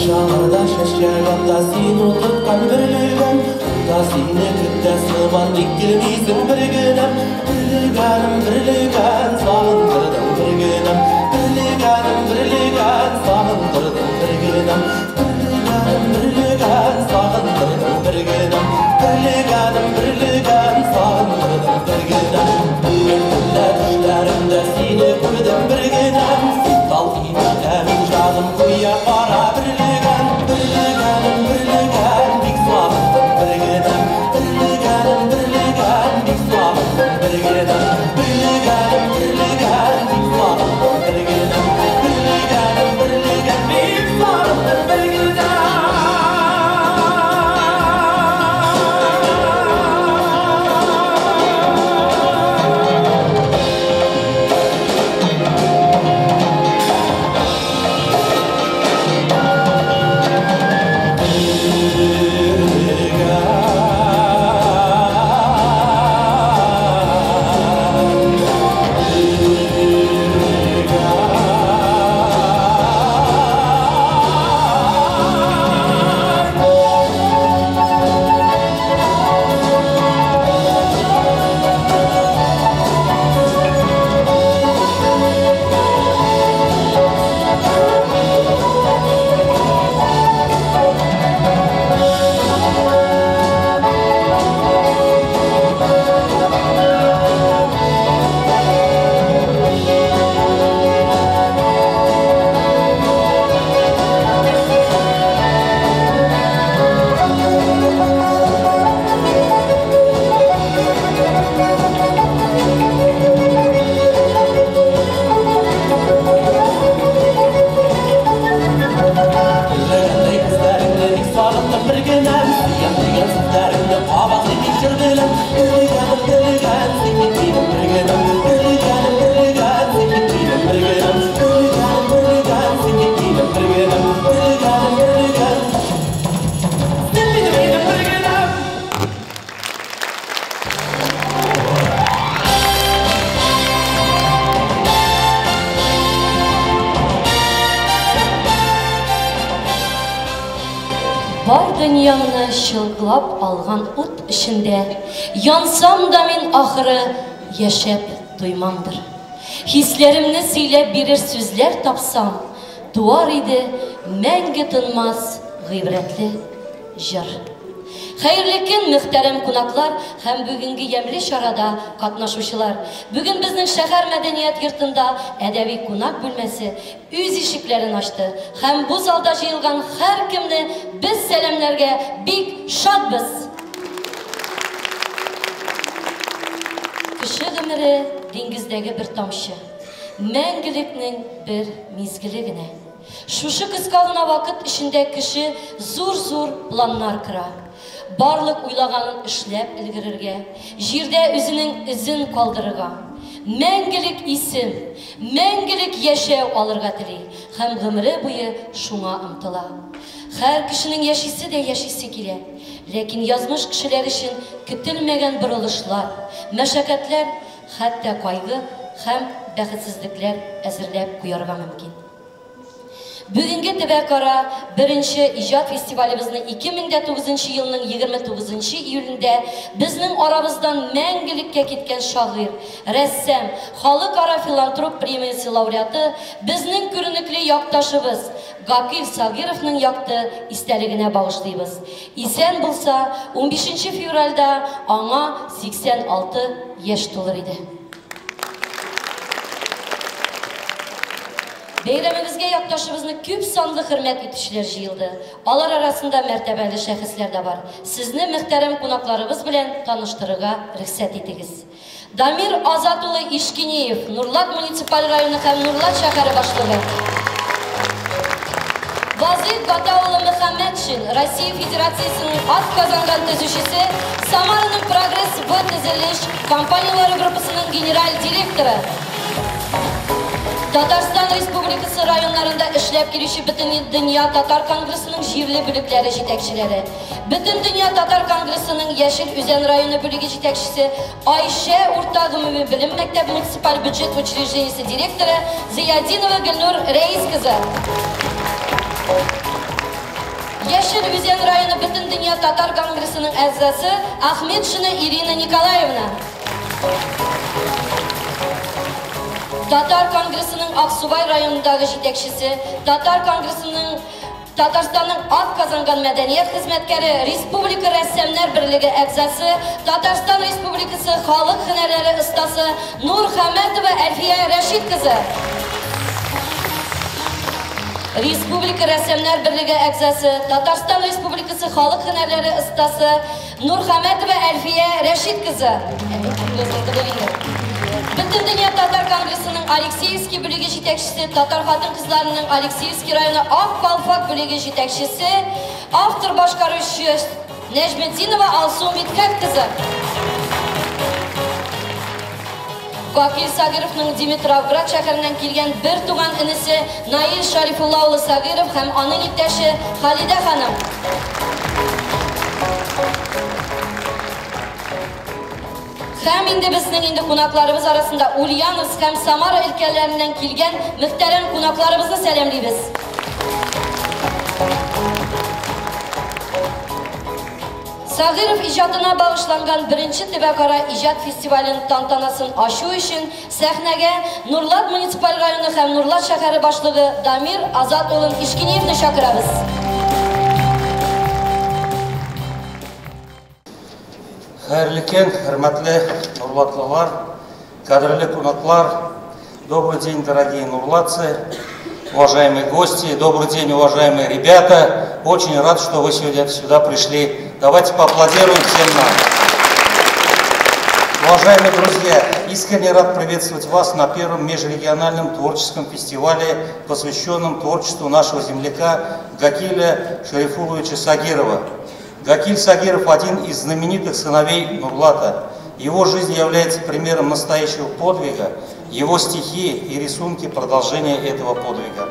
Шағырда шашағанда сен отытқан бірлігім Құда сені күтті сыбан беккелмейсің бір күнім Бірлігәнім, бірлігән сағындырдым бір күнім Бірлігәнім, бірлігән сағындырдым бір күнім Бірлігәнім, бірлігән сағындырдым бір күнім Бірлігәнім, бірлігән сағындырдым бір күнім Бүгін күллі түшлерімді сені көрдім бір күнім Талқиды әмін жағым көйе қара бірлігән Бірлігәнім, бірлігән бек сағындым бір күнім Бірлігәнім, бірлігән бек сағындым бір күнім Бірлігәнім, бірлігән бек сағындым бір күнім Бірлігәнім, бірлігән бек сағындым бір күнім Dünyamны şılgılap alğan ut içinde yansam da min ahırı yaşap duymamdır. Hislerimni siylep birer sözler tapsam duar idi мәңгі tınmaz gıybretli jır. Hayırlı gün muhterem konaklar hem bugünkü yemli şarada katnaşmışlar. Bugün bizning şehir medeniyet yurtunda edebi konak bölmesi üz işiklerini açtı. Hem bu zalda jıyılgan her kimni biz selamlarga bik şadbız. Kişi ömrü dengizdagi bir tomchi, мәңгілікнің bir mezgiligine. Şuşu kıskalına vakit içinde kişi zor planlar kıra. Barlık uylağanın işlep ilgirirge, jirde özünün izin kaldırıga. Мәңгілік isim, мәңгілік yaşav alırga tili. Hem gımrı buyu şuna ımtıla. Her kişinin yaşisi de yaşisi kile. Lekin yazmış kişiler için kütülmegen bırılışlar, meşakkatler, hatta kaygı hem bәхетсезлекләр әзерләп куярга мөмкин. Бүгенге төбәкара беренче иҗат фестивалебезне 2009 елның 29 июлендә безнең арабыздан мәңгелеккә киткән шагыйрь, рәссам, халыкара филантроп премиясе лауреаты безнең күренекле якташыбыз Гакив Сагировның якты истәлегенә багышлыйбыз. Исән булса, 15 февральдә аңа 86 яшь тулыр иде. Beyramimizge yaktaşımızın küp sanlı hürmet etişler jıyıldı. Alar arasında mərtəbəli şəxslər də var. Sizni mühterem konaklarımız bilen tanıştırığa rüxsət etiniz. Damir Azatulu İşkineyev, Nurlat Municipal Rayonu hem Nurlat şəhəri başlığı. Vazir Gataoğlu Mehmetçin, Россия Federasyasının at kazangan tüzüşüsü, Samara'nın Progress ve Tezeliş Kampanyaları Grupasının General Direktörü. Tatarstan Respublikası rayonlarında işlep girişi Bütün Dünya Tatar Kongresi'nin jirli bölükleri jetekçileri. Bütün Dünya Tatar Kongresi'nin Yeşil Üzen Rayonu bölüge jetekçisi Ayşe Urtagımı Bilim Mektebi Municipal Budjet Учреждениясы direktörü Ziyadinova Gülnur Reis kızı. Яшел Үзен районы Бүтін Дүния Татар Конгрессінің әзасы Ахметшина Ирина Николаевна. Татар Конгрессінің Ақсубай районындағы жетекшісі, Татар Конгрессінің Татарстанның ат казанган мәдәниет хезмәткәре, Республика рәссамнар берлеге әгъзасы, Татарстан Республикасы халык һөнәрләре остасы Нур Хәмәтова Әлфия Рәшид кызы. Республика рәссамнар берлеге әгъзасы, Татарстан Республикасы халык һөнәрләре остасы Нур Хәмәтова Әлфия Рәшид кызы. Бүтін Дүния Татар Конгрессінің Алексеевский бүлеге жетекшісі, Татар хатын кызларының Алексеевский районы Ак Калфак бүлеге жетекшісі, автор башкаручы Нәжметдинова Алсу Митхәт кызы. Вакил Сагировның Димитровград шәһәреннән килгән бер туган инесе Наил Шарифулла улы Сагиров һәм аның иптәше Халида ханым. Һәм инде безнең инде кунакларыбыз арасында Ульяновск һәм Самара өлкәләреннән килгән мөхтәрәм кунакларыбызны сәламлыйбыз. Сагиров иҗатына багышланган беренче төбәкара иҗат фестивален тантанасын ачу өчен сәхнәгә Нурлат муниципаль районы һәм Нурлат шәһәре башлыгы Дамир Азат улын Ишкиниевны чакырабыз. Хәерле көн, хөрмәтле нурлатлылар, кадерле кунаклар, добрый день, дорогие нурлатцы, уважаемые гости, добрый день, уважаемые ребята. Очень рад, что вы сегодня сюда пришли. Давайте поаплодируем всем нам. Уважаемые друзья, искренне рад приветствовать вас на первом межрегиональном творческом фестивале, посвященном творчеству нашего земляка Гакиля Шарифуловича Сагирова. Гакиль Сагиров – один из знаменитых сыновей Нурлата. Его жизнь является примером настоящего подвига, его стихи и рисунки – продолжение этого подвига.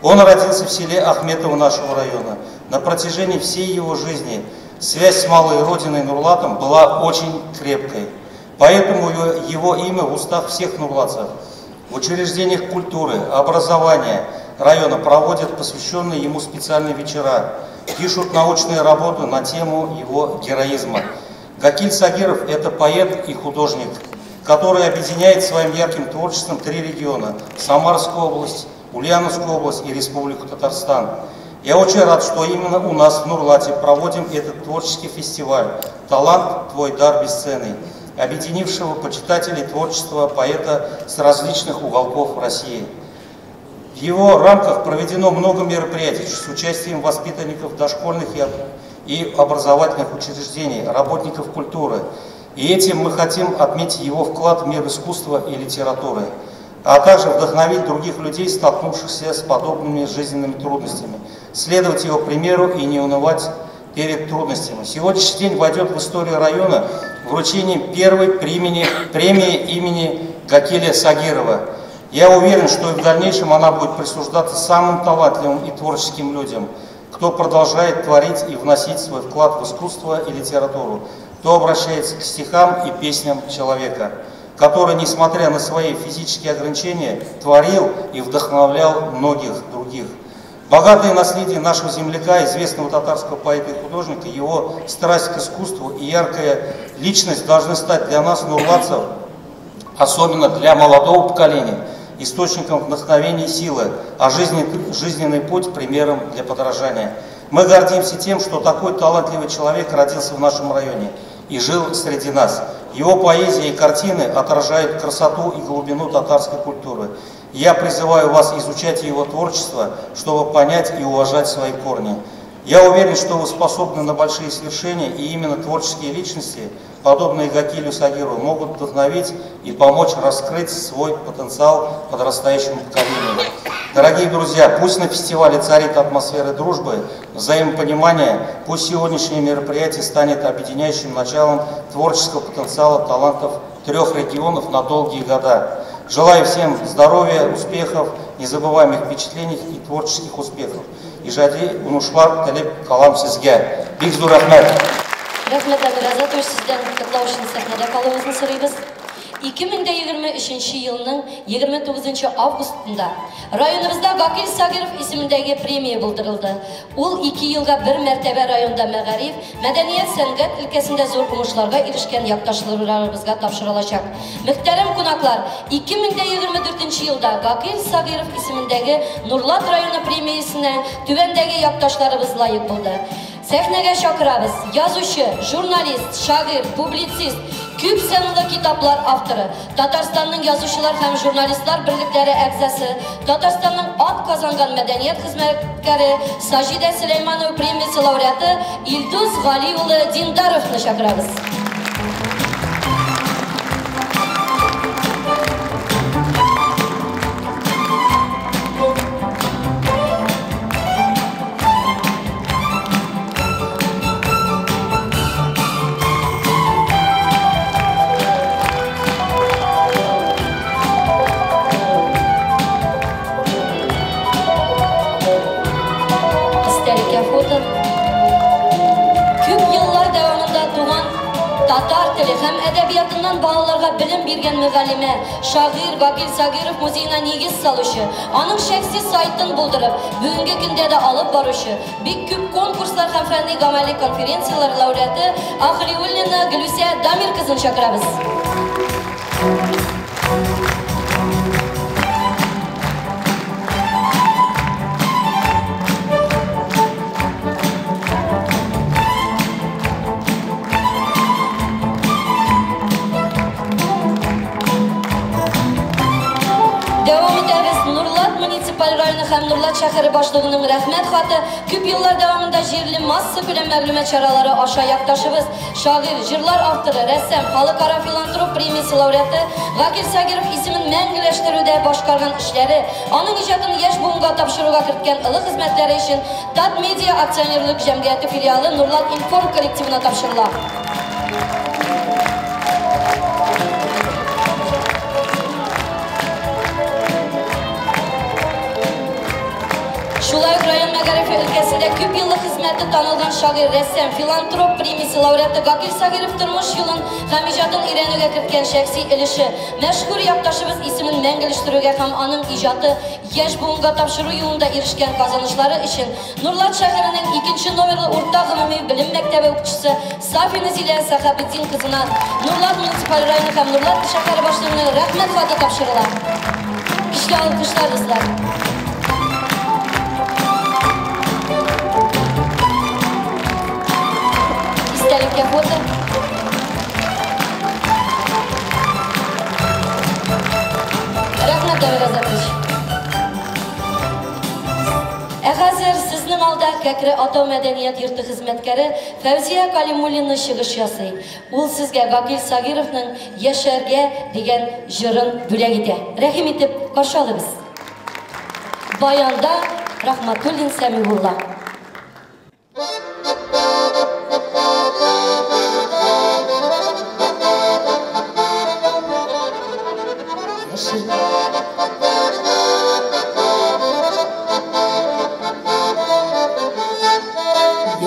Он родился в селе Ахметово нашего района. На протяжении всей его жизни связь с малой родиной Нурлатом была очень крепкой. Поэтому его имя в устах всех нурлатцев. В учреждениях культуры, образования района проводят посвященные ему специальные вечера, пишут научные работы на тему его героизма. Гакиль Сагиров – это поэт и художник, который объединяет своим ярким творчеством три региона – Самарскую область, Ульяновскую область и Республику Татарстан. Я очень рад, что именно у нас в Нурлате проводим этот творческий фестиваль «Талант, твой дар бесценный», объединившего почитателей творчества поэта с различных уголков России. В его рамках проведено много мероприятий с участием воспитанников дошкольных и образовательных учреждений, работников культуры. И этим мы хотим отметить его вклад в мир искусства и литературы, а также вдохновить других людей, столкнувшихся с подобными жизненными трудностями, следовать его примеру и не унывать перед трудностями. Сегодняшний день войдет в историю района вручением первой премии имени Гакиля Сагирова. Я уверен, что и в дальнейшем она будет присуждаться самым талантливым и творческим людям, кто продолжает творить и вносить свой вклад в искусство и литературу, кто обращается к стихам и песням человека, который, несмотря на свои физические ограничения, творил и вдохновлял многих других. Богатое наследие нашего земляка, известного татарского поэта и художника, его страсть к искусству и яркая личность должны стать для нас, нурлатцев, особенно для молодого поколения, источником вдохновения и силы, а жизненный путь примером для подражания. Мы гордимся тем, что такой талантливый человек родился в нашем районе и жил среди нас. Его поэзия и картины отражают красоту и глубину татарской культуры. Я призываю вас изучать его творчество, чтобы понять и уважать свои корни. Я уверен, что вы способны на большие свершения, и именно творческие личности, подобные Гакилю Сагирову, могут вдохновить и помочь раскрыть свой потенциал подрастающему поколению. Дорогие друзья, пусть на фестивале царит атмосфера дружбы, взаимопонимания, пусть сегодняшнее мероприятие станет объединяющим началом творческого потенциала талантов трех регионов на долгие года. Желаю всем здоровья, успехов, незабываемых впечатлений и творческих успехов. Ижади унушлар талеп калам сезге. Бик зур рахмет. Рахмет, Дамир Азат, сізден құттықтау үшін сахнада қалуыңызды сұраймыз. 2023 yılının 29 avgustunda rayonumuzda Gakil Sagirov ismindeki premiye bulduruldu. Ул 2 yılga bir mertebe rayonda Мәгариф, Мәдәният сәнгать өлкәсендә зур уңышларга ирешкән якташларыбызга тапшырылачак. Мөхтәрәм кунаклар, 2024 елда Gakil Sagirov ismindәге Нурлат районы премиясенә түбәндәге якташларыбыз лайык булды. Сәхнәгә чакырабыз. Язучы, журналист, шагыйрь, публицист, күп санлы китаплар авторы, Татарстанның язучылар һәм журналистлар берлекләре әгъзасы, Татарстанның ат казанган мәдәният хезмәткәре Сажидә Сөләйманова премиясе лауреаты Илдус Гали улы Диндаровны чакырабыз. Татар теле һәм әдәбиятыннан балаларга белем биргән мөгаллимә, шагыйрь Gakil Sagirov музеена нигез салучы, аның шәхси сайтын булдырып, бүгенге көндә дә алып баручы, бик күп конкурслар һәм фәнни-гамәли конференциялар лауреаты Ахлиуллина Гөлүсә Дамир кызын чакырабыз. Районы һәм Нурлат шәһәре башлыгының рәхмәт хаты күп еллар дәвамында җирле масса күләм мәгълүмат чаралары аша якташыбыз, шагыйрь, җырлар авторы, рәссам, халыкара филантроп премиясе лауреаты Gakil Sagirov исемен мәңгеләштерүдә башкарган эшләре, аның иҗатын яшь буынга тапшыруга керткән олы хезмәтләре өчен Тат Медиа акционерлык җәмгыяте филиалы Нурлат Информ коллективына тапшырыла. Шулай ук район Мәгариф өлкәсендә күп еллык хезмәте танылган шагыйрь, рәссам, филантроп премиясе лауреаты Gakil Sagirov тормыш юлын һәм иҗатын өйрәнүгә керткән шәхси өлеше, мәшһүр якташыбыз исемен мәңгеләштерүгә һәм аның иҗаты яшь буынга тапшыру юлында ирешкән казанышлары өчен Нурлат шәһәренең 2 номерлы урта гомуми белем мәктәбе укучысы Сафина Зилә Сахабетдин кызына Нурлат муниципаль районы һәм Нурлат шәһәре башлыгының рәхмәт хаты тапшырыла. Көчле алкышлар кызлар. Истәлеккә фото. Рәхмәт Давид Азатович. Хәзер сезнең алда Кәкре Атау мәдәният йорты хезмәткәре Фәүзия Калимуллина чыгыш ясый. Ул сезгә Gakil Sagirovның яшәргә дигән җырын бүләк итә. Рәхим итеп каршы алыгыз. Баянда Рахматуллин Сәмигулла.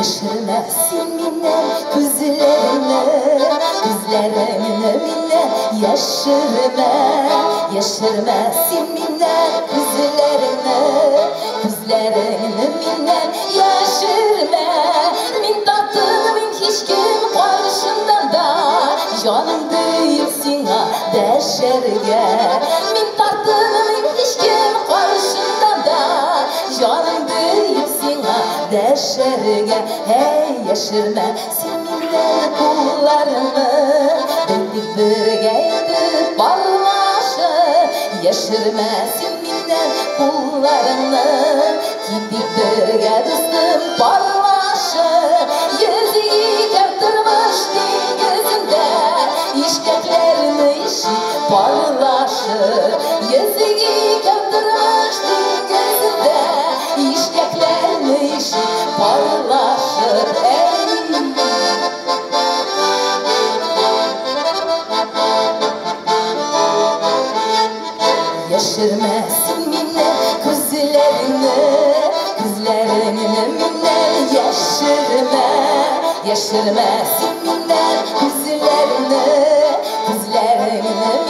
Yaşırma seninle gözlerini, gözlerini minne yaşırma, yaşırma seninle gözlerini, gözlerini minne yaşırma. Min tatlını min hiç kim karşında da canım değilsin ha deşerge. Min tatlını min hiç kim karşında da canım değilsin ha deşerge. Hey yaşırma seninle kullarını, bendik birgeydi barlaşı. Yaşırma seninle kullarını, gittik birge dostum barlaşı. Yüzü kaptırmış dengizinde, işkeklerini işi barlaşı. Yüzü kaptırmış dengizinde, işkeklerini işi barlaşı. Yaşırma seninle gözlerini, gözlerini minne yaşırma, yaşırma seninle gözlerini, gözlerini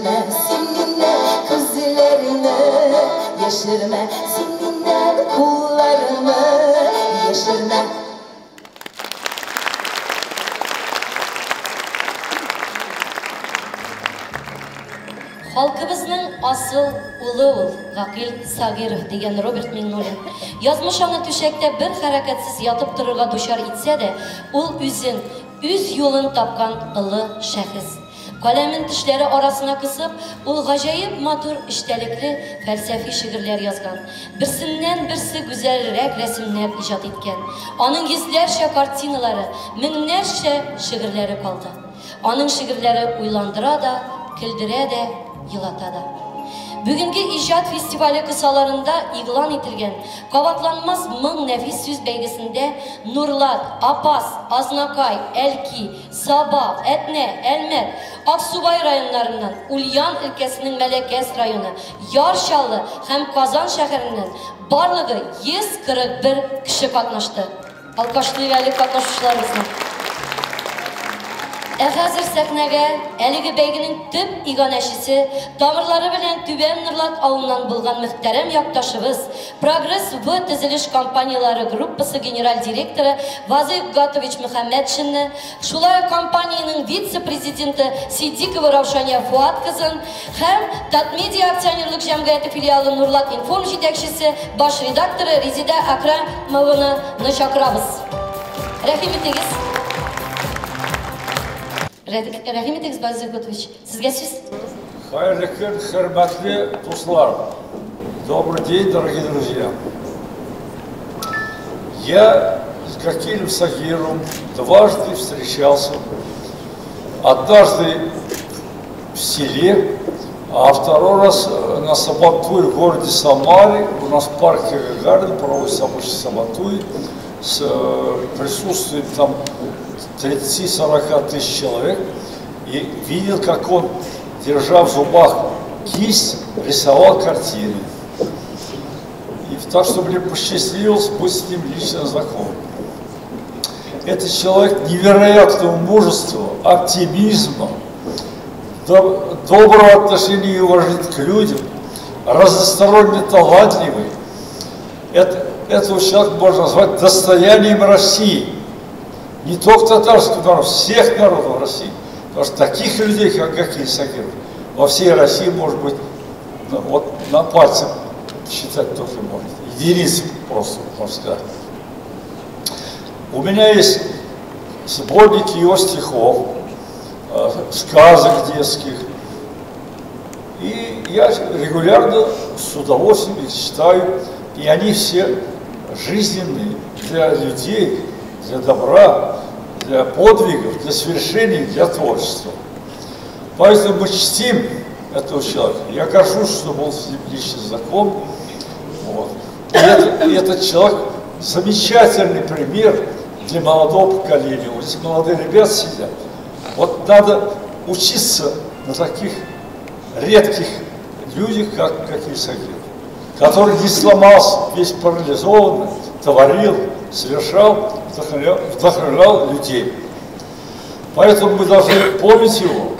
Яшерме сининен күзлеріңні, яшерме сининен кулларыңны, яшерме. Халкыбызның асыл улы ул Гакил Сагиров деген Роберт Миңнуллин. Язмыш аны түшәктә бер хәрәкәтсез ятып торырга дучар итсә дә, ул үзен, үз юлын тапкан олы шәхес. Каләмен тешләре арасына кысып, ул гаҗәеп матур эчтәлекле фәлсәфи шигырьләр язган. Берсеннән-берсе гүзәлрәк рәсемнәр иҗат иткән. Аның йөзләрчә картиналары, меңнәрчә шигырьләре калды. Аның шигырьләре уйландыра да, көлдерә дә, йылата да. Бүгенге иҗат фестивале кысаларында игълан ителгән кабатланмас мың нәфис сүз бәйгесендә Нурлат, Апас, Азнакай, Әлки, Саба, Әтнә, Әлмәт, Аксубай районнарыннан, Ульян өлкәсенең Мәләкәс районы, Ярчалы һәм Казан шәһәреннән барлыгы 141 кеше катнашты. Алкышлыйк әле катнашучыларыбызны. Хәзер сәхнәгә әлеге бәйгенең төп иганәчесе, тамырлары белән Түбән Нурлат авылыннан булган мөхтәрәм якташыбыз, Прогресс В төзелеш компаниялары группасы генераль директоры Вазыйх Гатович Мөхәммәтшинне, шулай компанияның вице-президенты Сидикова Раушания Фуат кызын һәм Татмедиа акционерлык җәмгыяте филиалы Нурлат информ җитәкчесе, баш редакторы Резида Акрамованы чакырабыз. Рәхим итегез. Рәхим итегез, Вазыйх Гатович. Сезгә сүз. Хайырлы көн, хөрмәтле дуслар. Добрый день, дорогие друзья. Я с Гакилем Сагировым дважды встречался. Однажды в селе, а второй раз на Сабантуе в городе Самаре. У нас в парке Гагарина проводится обычный Сабантуй с присутствием там 30-40 тысяч человек, и видел, как он, держа в зубах кисть, рисовал картины. И так, что мне посчастливилось быть с ним лично знакомым. Это человек невероятного мужества, оптимизма, доброго отношения и уважения к людям, разносторонне талантливый. Этого человека можно назвать достоянием России. Не только татарского народа, всех народов России. Потому что таких людей, как Гакиль Сагиров, во всей России, может быть, вот на пальце считать тоже можно. Единицы просто, можно сказать. У меня есть сборники его стихов, сказок детских. И я регулярно с удовольствием их читаю. И они все жизненные для людей, для добра, для подвигов, для свершений, для творчества. Поэтому мы чтим этого человека. Я горжусь, что был с ним лично знаком. Вот. И этот человек замечательный пример для молодого поколения. Вот здесь молодые ребята сидят. Вот надо учиться на таких редких людях, как Гакиль Сагиров, который не сломался, весь парализованный, творил, совершал, вдохновлял людей. Поэтому мы должны помнить его,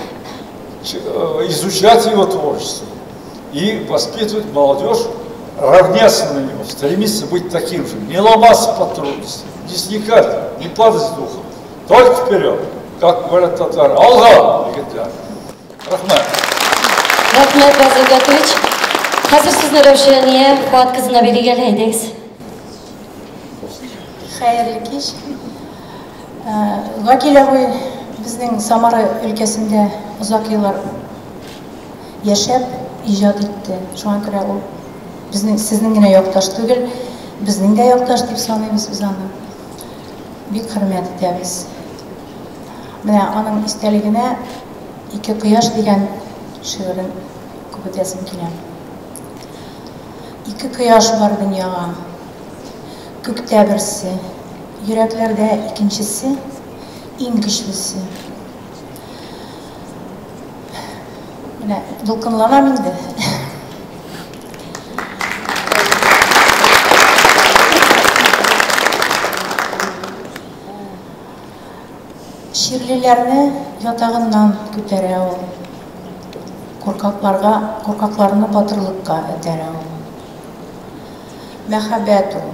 изучать его творчество и воспитывать молодежь, равняться на него, стремиться быть таким же, не ломаться под трудности, не сникать, не падать с духом, только вперед, как говорят татары. Алга, легендарный. Рахмат. Рахмат, Вазыйх Гатович. Хәзер сезне Раушания Фуат кызына бирергә әйдәгез. Хәерле кич. Гакил абый безнең Самара өлкәсендә озак еллар яшәп иҗат итте. Шуңа күрә ул сезнең генә якташ түгел, безнең дә якташ дип саныйбыз без аны. Бик хөрмәт итәбез. Менә аның истәлегенә «Ике кояш» дигән шигырен күпетәсем килә. Ике кояш бар дөньяга, күктә берсе, йөрәкләрдә икенчесе, иң көчлесе. Менә дулкынланам инде. Ширлеләрне ятагыннан күтәрә ул. Korkaklарны батырлыкка этәрә ул. Мәхәббәт ул.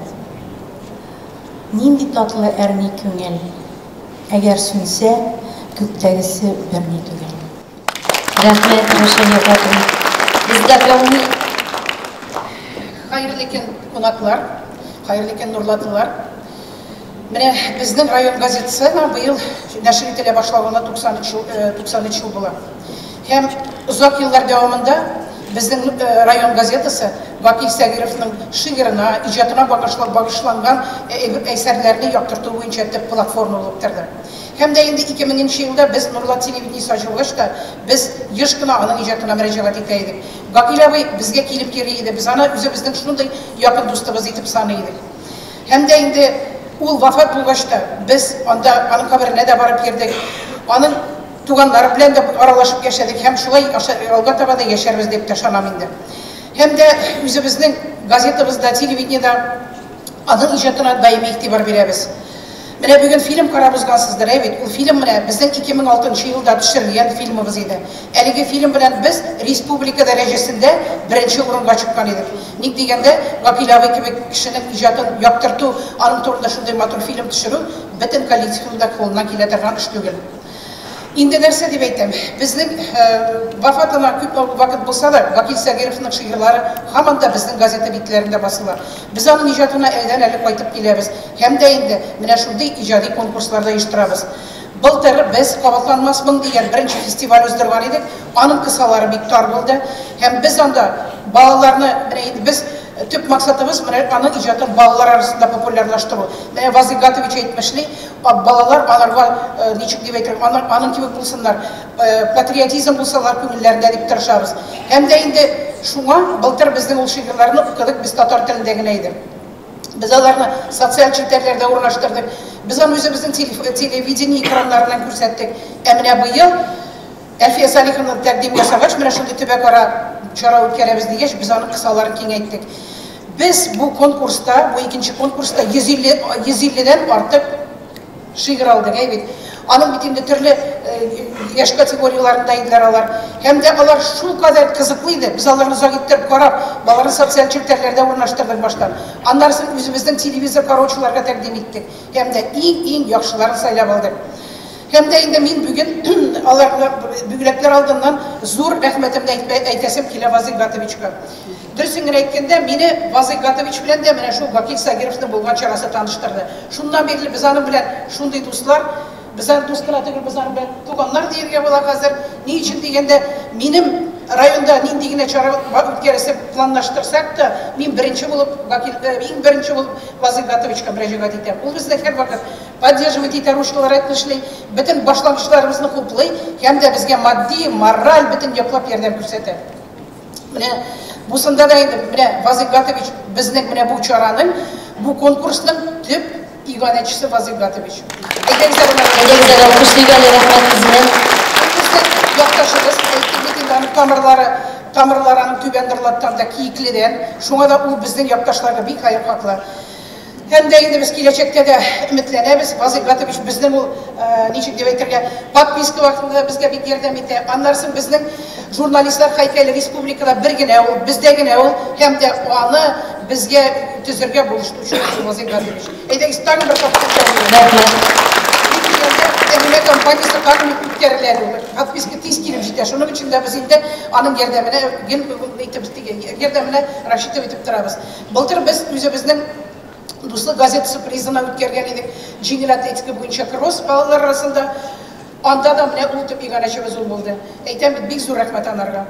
Нинди татлы әрни күңел. Әгәр сүнсә, күктәгесе берни түгел. Рәхмәт, Рушания Фатыйма. Бездә гәүни Хайырлы икән кунаклар, хайырлы икән нурлатылар. Менә безнең район газетасы быел нәшер ителә башлаганга 93 ел була. Һәм узак еллар дәвамында безнең район газетасы Вакил Сагировның шигырына, иҗатына багышланган әсәрләрне яктырту буенча төп платформа булып торды. Һәм дә инде 2000 елда biz Нурлат телевидениесе ачылгач та biz еш кына аның иҗатына мөрәҗәгать итә идек. Вакил абый безгә килеп йөри иде. Без аны үзебезнең шундый якын дустыбыз итеп саный идек. Һәм дә инде ул вафат булгач та biz анда аның каберенә дә барып йөрдек. Аның туганнары белән дә аралашып яшәдек һәм шулай алга таба да яшәрбез дип ташанам инде. Һәм дә үзебезнең газетабызда, телевидениедә аның иҗатына даими игътибар бирәбез. Менә бүген фильм карап узгансыздыр, бит. Ул фильм менә безнең 2006 елда төшерелгән фильмыбыз иде. Әлеге фильм белән без республика дәрәҗәсендә беренче урынга чыккан идек. Ник дигәндә, Вакил абый кебек кешенең иҗатын яктырту, аның турында шундый матур фильм төшерү бөтен коллективында кулына килә торган эш түгел. Инде нәрсә дип әйтәм, безнең вафатына күп вакыт булса да, Вакил Сагировның шигырьләре һаман да безнең газета битләрендә басыла. Без аның иҗатына әле кайтып киләбез. Һәм дә инде менә шундый иҗади конкурсларда оештырабыз. Былтыр без Кабатланмас моң дигән беренче фестиваль уздырган идек. Аның кысалары бик тар булды. Һәм без анда балаларны, менә инде без төп максатыбыз менә аның иҗатын балалар арасында популярлаштыру. Менә Вазык Гатович әйтмешли, балалар аларга ничек дип әйтергә, аның кебек булсыннар, патриотизм булсалар күңелләрендә дип тырышабыз. Һәм дә инде шуңа былтыр безнең ул шигырьләрне укыдык, без татар телендә генә иде. Без аларны социаль челтәрләрдә урнаштырдык. Без аны үзебезнең телевидение экраннарыннан күрсәттек. Ә менә быел Әлфия Салиховның тәкъдим ясагач, менә шундый төбәк-ара чара үткәрәбез дигәч, без аның кысаларын киңәйттек. Без бу конкурста, бу икенче конкурста 150дән артык шигырь алдык, бит. Аның бит инде төрле яшь категорияларында иделәр алар. Һәм дә алар шулкадәр кызыклы иде. Без аларны озак иттереп карап, балаларны социаль челтәрләрдә урнаштырдык баштан. Аннарсын үзебезнең телевизор караучыларга тәкъдим иттек. Һәм дә иң яхшыларын сайлап алдык. Һәм дә инде мин бүген аларга бүгләкләр алдыннан зур рәхмәтемне әйтәсем килә Вазык Гатовичка. Дөресен генә әйткәндә, мине Вазык Гатович белән дә менә шул Вакил Сагировның булган чарасы таныштырды. Шуннан бирле без аның белән шундый дуслар, без аны дустына түгел, без аның белән туганнар диергә була хәзер. Ни өчен дигәндә, минем районда нинди генә чара үткәрәсе планлаштырсак та, мин беренче булып иң беренче булып Вазык Гатовичка мөрәҗәгать итәм. Ул безне һәрвакыт поддерживать итә, рушкалар эшләй, бөтен башлангычларыбызны хуплый, һәм дә безгә матди, мораль бөтен яклап ярдәм күрсәтә. Менә бусында да инде менә Вазык Гатович безнең менә бу чараның, бу конкурсның төп иганәчесе Вазык Гатович. Әйдәгез рәхмәт безнең якташыбыз, тамырлары аның түбәндерлаттан да киекледән, шуңа да ул безнең якташларга бик хаклы. Һәм дә инде без киләчәктә дә өметләнәбез. Вазык Гатович безнең ул ничек дип әйтергә, подписка вакытында безгә бик ярдәм итә. Аннарсын безнең журналистлар һәйкәле республикада бер генә ул, бездә генә ул, һәм дә аны безгә төзергә булыштыручы Вазык Гатович. Әйдәгез тагын бер тапкыр Әминә компаниясы тагын үткәреләде. Подписка тиз килеп җитә. Шуның өчен дә без инде аның ярдәменә рассчитывать итеп торабыз. Былтыр без үзебезнең дуслык газетасы призына үткәргән идек. Җиңел атлетика буенча кросс балалар арасында. Анда да менә ул төп иганәчебез ул булды. Әйтәм, бик зур рәхмәт анарга.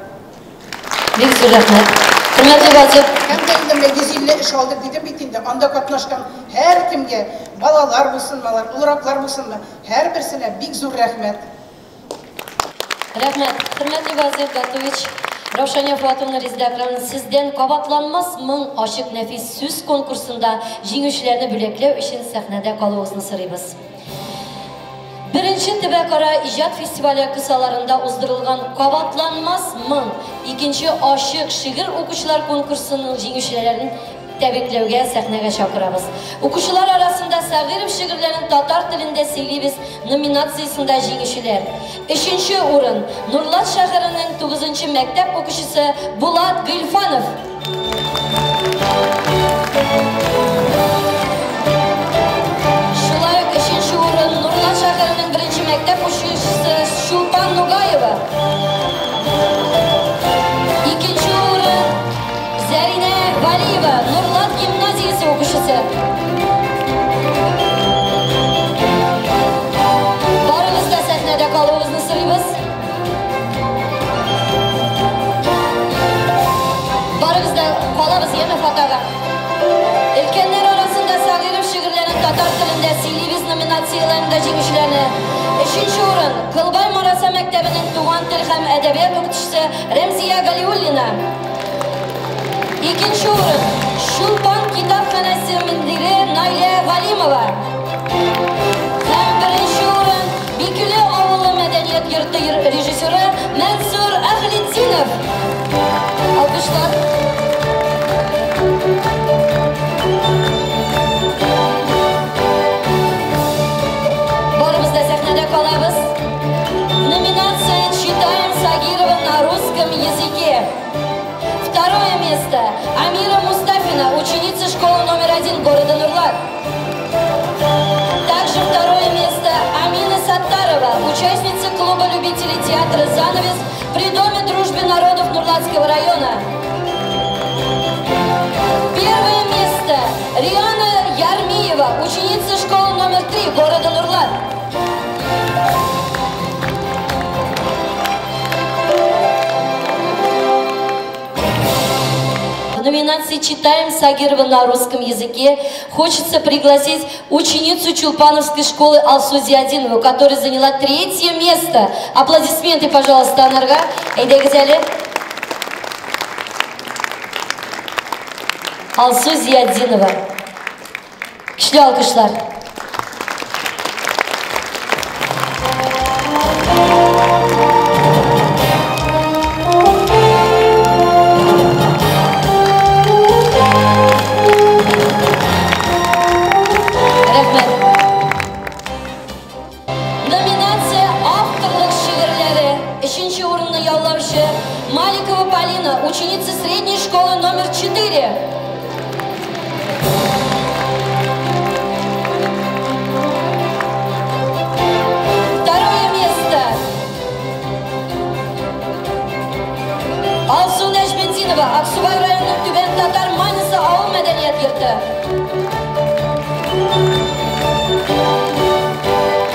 Бик зур рәхмәт. Хөрмәтле Вазык, Һәм дә инде менә 150 эш алдык дидем бит инде. Анда катнашкан һәр кемгә, балалар булсынмы, улраклар булсынмы, һәр берсенә бик зур рәхмәт. рәхмәт. Хөрмәтле Вазык Гатович, Раушания Фатыйма Риздәкран, сездән Кабатланмас моң ачык нәфис сүз конкурсында җиңүчеләрне бүләкләү өчен сәхнәдә калуыгызны сорыйбыз. Birinci Төбәк-ара иҗат фестивале кысаларында уздырылган Кабатланмас моң, икенче ачык шигырь укучылар конкурсының җиңүчеләрен тәбрикләүгә сәхнәгә чакырабыз. Укучылар арасында Сәгыров шигырьләрен татар телендә сөйлибез номинациясендә җиңүчеләр. 3нче урын Нурлат шәһәренең 9нчы мәктәп укучысы Булат Гыйльфанов. Шулай ук 3нче урын Нурлат шәһәренең 1нче мәктәп укучысы Шулпан Нугаева. 2нче урын Зарина Валиева, Нурлат гимназиясе укучысы. Барыгыз да сәхнәдә калуыгызны сорыйбыз. Барыгыз да калабыз, яме фатага. Өлкәннәр арасында Сәгыров шигырьләрен татар телендә сөйлибез номинацияләрендә җиңүчеләрне. 3нче урын Кылбай Мараса мәктәбенең туган тел һәм әдәбият укытучысы Рәмзия Галиуллина. 2нче урын Шулпан китапханәсе мөдире Найля Галимова. Һәм 1нче урын Бикүле авылы мәдәният йорты режиссеры Мансур Әхлетдинов. Алкышлар. Барыбыз да сәхнәдә калабыз. Номинация «Читаем Сагирова на русском языке». Второе место Амира Мустафина, ученица школы номер 1 города Нурлат. Также второе место Амина Саттарова, участница клуба любителей театра «Занавес» при Доме дружбы народов Нурлатского района. Первое место Риана Ярмиева, ученица школы номер 3 города Нурлат. В номинации «Читаем Сагирова на русском языке» хочется пригласить ученицу Чулпановской школы Алсу Зиядинову, которая заняла 3-е место. Аплодисменты, пожалуйста, Анарга. Эйдегзели. Алсу Зиядинова. Күчле алкышлар. Номинация авторлық шигырьләре. 3нче урынны яулаучы Маликова Полина, ученица средней школы номер 4. Второе место Алсу Нәжметдинова, Аксубай районының Түбән Татар Маниса ауыл мәдәният йорты.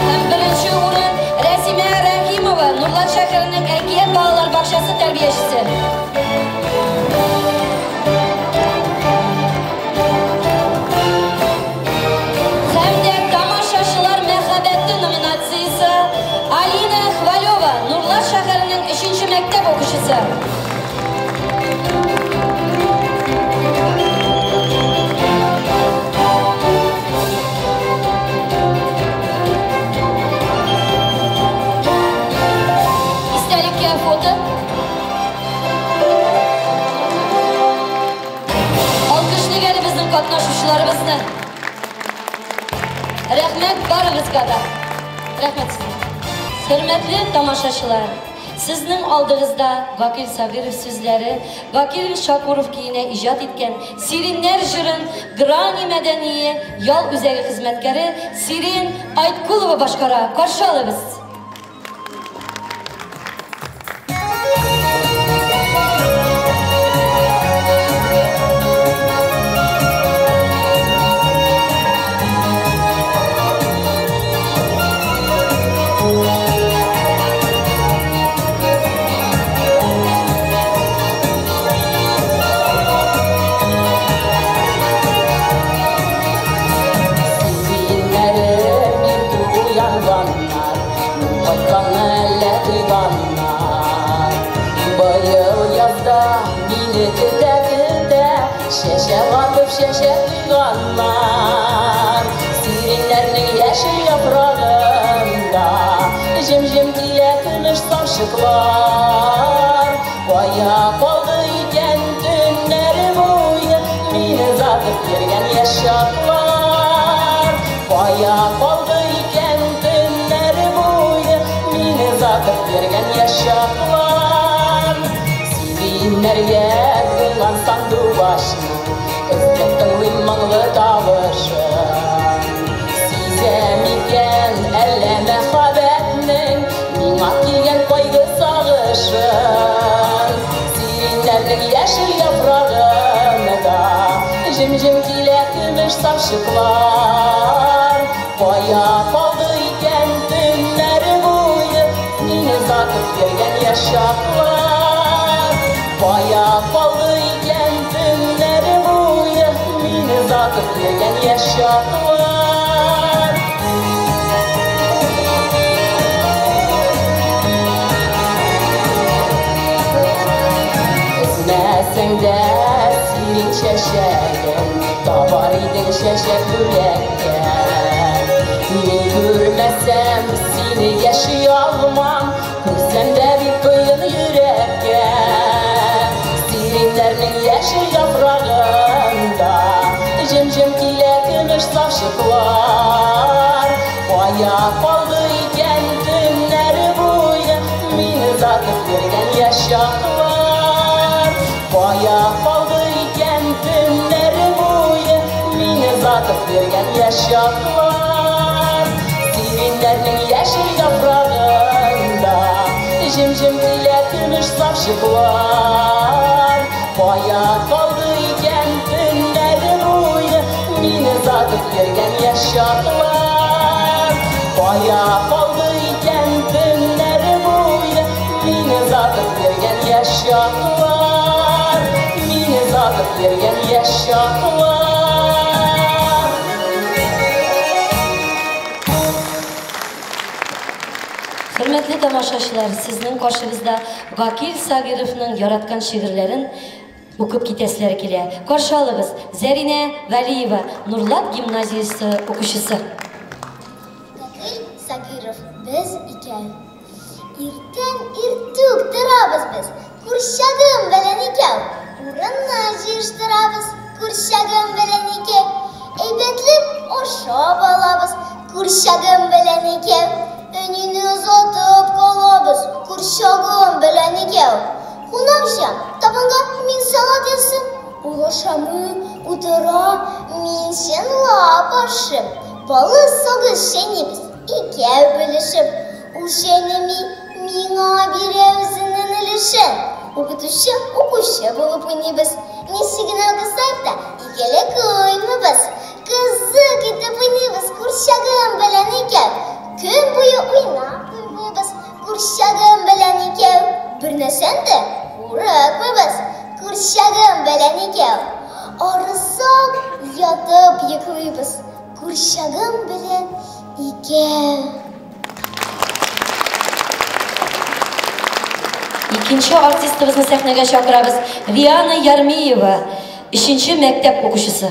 Һәм 1нче урын Рәсимә Рәхимова, Нурлат шәһәренең Әкият балалар бакчасы тәрбиячесе. Һәм дә тамашачылар мәхәббәте номинациясе Алина Хвалева, Нурлат шәһәренең 3нче мәктәп укучысы. Истәлеккә фото. Алкышлык әле безнең катнашучыларыбызны. Рәхмәт барыгызга да. Рәхмәт сезгә. Хөрмәтле тамашачылар, сезнең алдыгызда Вакил Сабиров сүзләре, Вакил Шакуров киенә иҗат иткән Сириннәр җырын Грани мәдәние ял үзәге хезмәткәре Сирин Айткулова башкара. Каршы алабыз. Şeşe duyganlar Sirinlerinin yeşil yaprağında Jim diye kılıçsam şıklar Koya kaldı iken dünler boyu Beni zar yaşaklar. Baya kaldı iken günler boyu meni zatıp bergen yaşaklar. Sirinlerge kılgan sandu başını izlettin uymağlı tavışın. Sizem iken elle mehabetinin mingak kelgen koygu sağışın. Sirinlerning yeşil yaprağında jim-jim kile kümüş safşıklar. Baya kaldı iken günler boyu meni zatıp bergen yaşaklar. Baya kaldı iken günler boyu meni zatıp bergen yaşaklar. Üzmesin de sirin çeşegin Tabar idin şeşek yürekte. Men görmesem seni yaşayamam, Görsem de bir kıyın yürekte. Sirinlerinin yeşil yaprağında jim-jim kile kümüş safşıklar. Baya kaldı iken günler boyu meni zatıp bergen yaşaklar. Baya kaldı iken günler boyu meni zatıp bergen yaşaklar. Sirinlerinin yeşil yaprağında jim-jim kile kümüş safşıklar. Baya kaldı iken günler boyu meni zatıp bergen yaşaklar. Baya kaldı iken günler boyu meni zatıp bergen yaşaklar. Meni zatıp bergen yaşaklar. Hürmetli tamaşaçılar, sizning qarşınızda Gakil Sagirovning yaratgan şiirlerin o'qib ketesizlar kelar. Qarshi olamiz Zarina Valiyeva, Nurlat gimnaziyasi o'quvchisi. Gakil Sagirov biz ekan. Ertan ertuk turamiz biz, kurshagim bilan ekan. O'rinni yig'ishtiramiz, kurshagim bilan ekan. Aybatlib oshab olamiz, kurshagim bilan ekan. Önünü uzatıp kalabız, kurşağım bilen ekan. Hunamşam, tabanga min sana dersin. Ulaşamı udara min şenla başım. Balı sağı şenimiz, ikev bilişim. O şenimi mina bir evzinin ilişin. Okutuşa okuşa bulup inibіз. Nesigine kısayıp da ikele koymabız. Kızı gidip inibіз, kurşağım bilen ekan. Gün boyu oynab yuribmiz, kurshagim bilan ekan. Bir narsani de urakmiz, kurshagim bilan ekan. Og'risak yotib yiqilamiz, kurshagim bilan ekan. Ikkinchi artistimizni sahnaga chaqiramiz. Viana Yarmiyeva, 3-maktab o'quvchisi.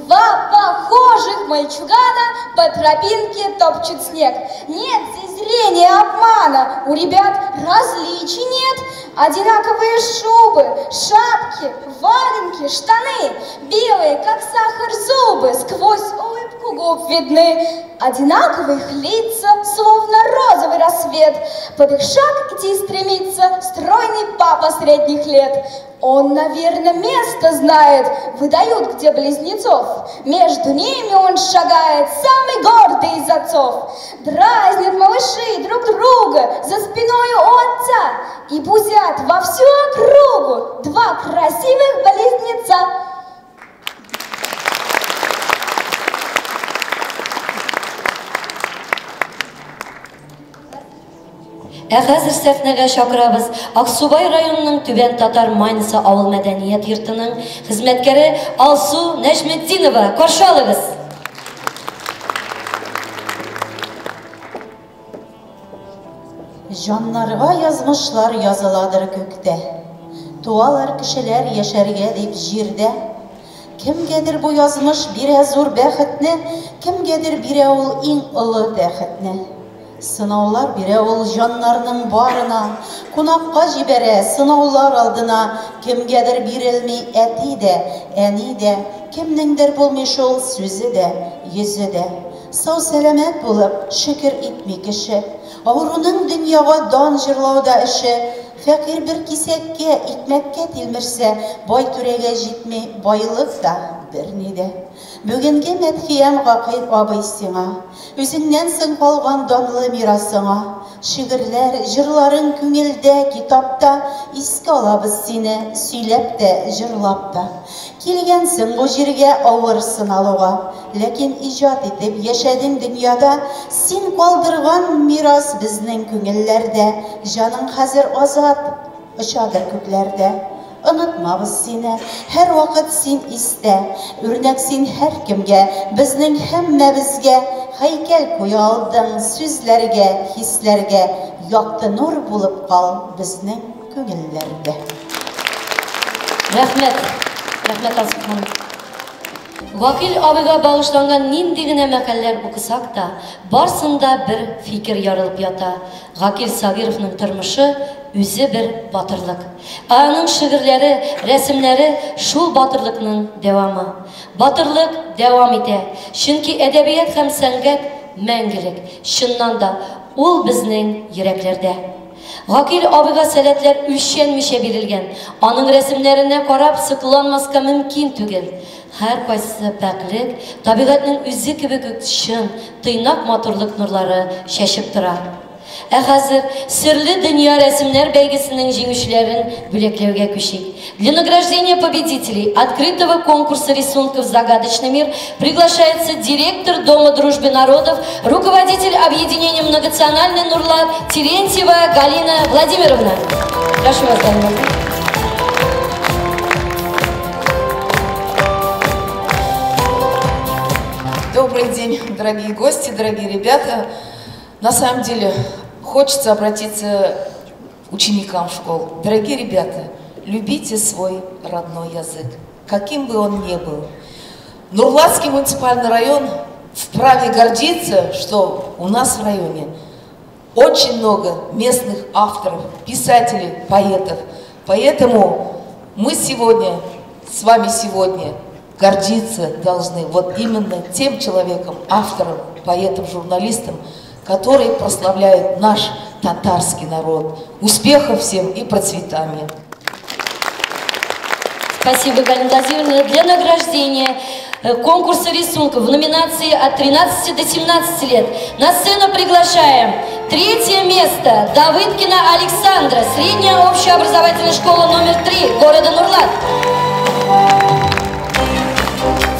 Два похожих мальчугана по тропинке топчут снег. Нет здесь зрения обмана, у ребят различий нет. Одинаковые шубы, шапки, валенки, штаны, белые, как сахар, зубы, сквозь улыбку губ видны. Одинаковые их лица, словно розовый рассвет. Под их шаг идти стремится стройный папа средних лет. Он, наверное, место знает, выдают, где близнецов. Между ними он шагает, самый гордый из отцов. Дразнят малыши друг друга за спиной у отца и бузят во всю округу два красивых близнеца. Hozir sahnaga chaqiramiz Aqsubay rayonining Tuban Tatar Maynisi avul madaniyat yurtining xizmatkari Alsu Najmiddinova. Qarshi olamiz. Жаннарга язмышлар языладыр көктә. Туалар кешеләр яшәргә дип җирдә. Кемгәдер бу язмыш бирә зур бәхетне, кемгәдер бирә ул иң олы бәхетне. Сынаулар бирә ул җаннарның барына, кунакка җибәрә сынаулар алдына. Кемгәдер бирелми әти дә, әни дә, кемнеңдер булмый шул сүзе дә, йөзе дә. Сау сәламәт булып, шөкер итми кеше. Авыруның дөньяга дан җырлауда эше. Фәкир бер кисәккә, икмәккә тилмерсә, бай түрәгә җитми, байлык да берни дә. Бүгенге мәдхиям Гакил абый сиңа, үзеңнән соң калган данлы мирасыңа. Шигырьләр, җырларың күңелдә, китапта, искә алабыз сине, сөйләп тә, җырлап та. Килгәнсең бу җиргә авыр сыналуга, ләкин иҗат итеп яшәдең дөньяда, син калдырган мирас безнең күңелләрдә, җаның хәзер азат, очадыр күкләрдә. Онытмабыз сине, һәр вакыт син истә, үрнәк син һәр кемгә, безнең һәммәбезгә, һәйкәл куя алдың сүзләргә, хисләргә, якты нур булып кал безнең күңелләрдә. Рәхмәт, рәхмәт Асып ханым. Гакил абыйга багышланган нинди генә мәкаләләр укысак та, барсында бер фикер ярылып ята. Гакил Сагировның тормышы үзе бер батырлык. Аның шигырьләре, рәсемнәре шул батырлыкның дәвамы. Батырлык дәвам итә. Чөнки әдәбият һәм сәнгать мәңгелек. Чыннан да ул безнең йөрәкләрдә. Гакил абыйга сәләтләр үлчәнмичә бирелгән. Аның рәсемнәренә карап сыкланмаска мөмкин түгел. Һәр кайсы пәклек, табигатьнең үзе кебек үк чын, тыйнак матурлык нурлары чәчеп тора. Ә хәзер серле дөнья рәсемнәр бәйгесенең җиңүчеләрен бүләкләүгә күчик. Для награждения победителей открытого конкурса рисунков «Загадочный мир» приглашается директор Дома дружбы народов, руководитель объединения «Многонациональный Нурлат» Терентьева Галина Владимировна. Прошу вас, Галина. Добрый день, дорогие гости, дорогие ребята. На самом деле, хочется обратиться к ученикам школ. Дорогие ребята, любите свой родной язык, каким бы он ни был. Нурлатский муниципальный район вправе гордиться, что у нас в районе очень много местных авторов, писателей, поэтов. Поэтому мы сегодня, с вами сегодня, гордиться должны вот именно тем человеком, автором, поэтом, журналистом, который прославляет наш татарский народ. Успехов всем и процветания! Спасибо, Галина Владимировна. Для награждения конкурса рисунков в номинации от 13 до 17 лет на сцену приглашаем 3-е место Давыдкина Александра, средняя общеобразовательная школа номер 3 города Нурлат.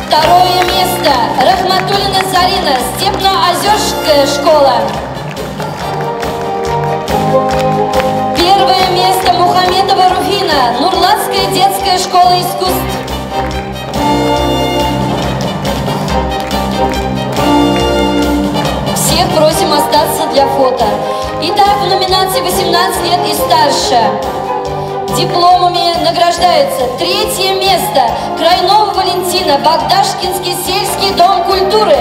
2-е место Рахматуллина Зарина, Степно-Озерская школа. 1-е место Мухамедова Руфина, Нурлатская детская школа искусств. 'Всех просим остаться для фото. Итак, в номинации 18 лет и старше дипломами награждаются 3-е место Крайнова Валентина, Багдашкинский сельский дом культуры.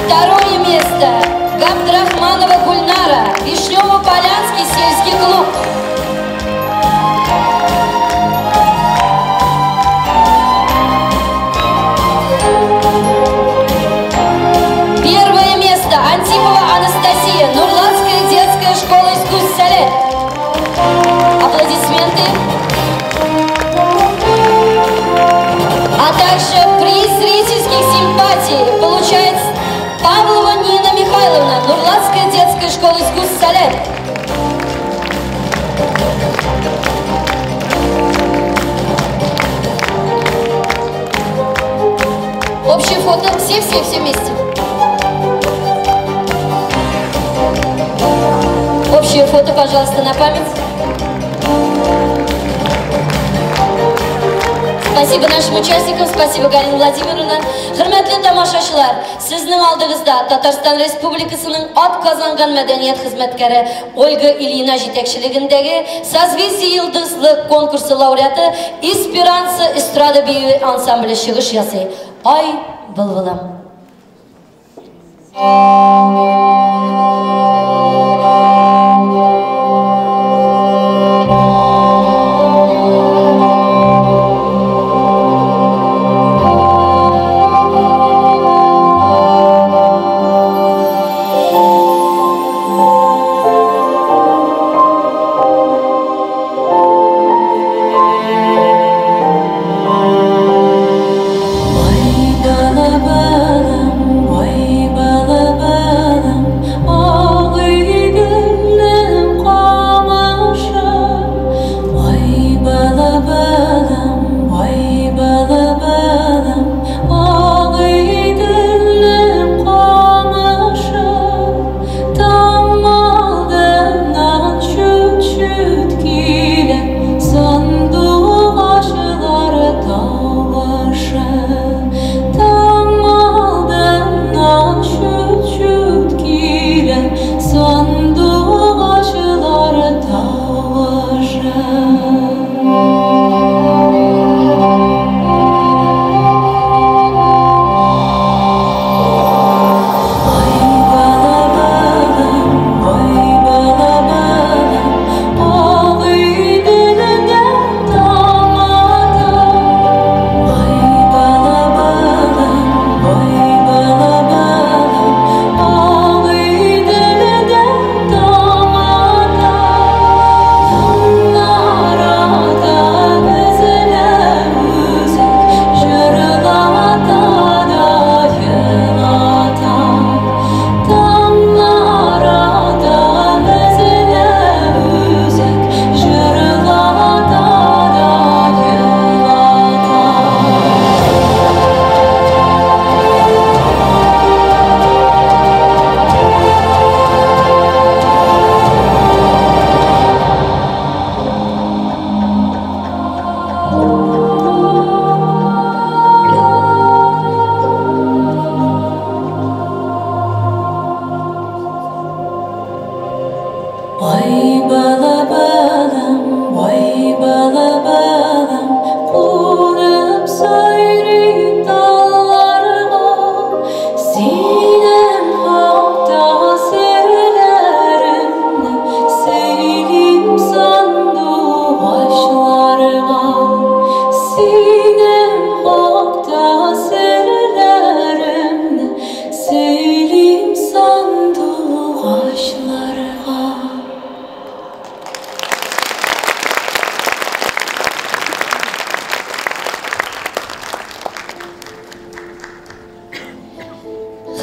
2-е место Габдрахманова Гульнара, Вишнево-Полянский сельский клуб. 1-е место Антипова Анастасия, Нурлатская детская школа искусств Сале. Аплодисменты. А также приз зрительских симпатий получает Павлова Нина Михайловна, Нурлатская детская школа искусств Сале. Общее фото. Все вместе. Общее фото, пожалуйста, на память. Спасибо нашим участникам, спасибо, Галина Владимировна. Хөрмәтле тамашачылар, сезнең алдыгызда Татарстан Республикасының атказанган мәдәният хезмәткәре Ольга Ильина җитәкчелегендәге Созвездие йылдызлы конкурсы лауреаты Эсперанса эстрада бию ансамбле чыгыш ясый. Ай, былбылым.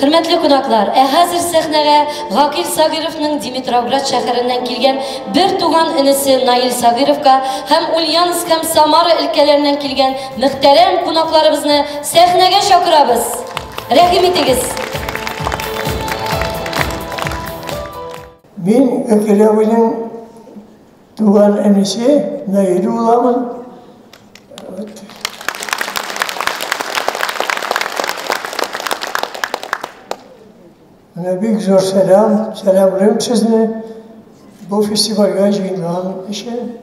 Hürmetli konaklar, hazır sahneye Gakil Sagirov'ның Dimitrowgrad şehrinden kelgen bir tuğan inisi Nail Sagirov'ga hem Ulyansk hem Samara ülkelerinden kelgen muhterem konaklarımızı sahneye şakırabız. Rahim etiniz. Ben Gakilabı'nın tuğan inisi Nail olamın. Büyük zor selamlarım sizinle. Bu festivalga jayılgan için,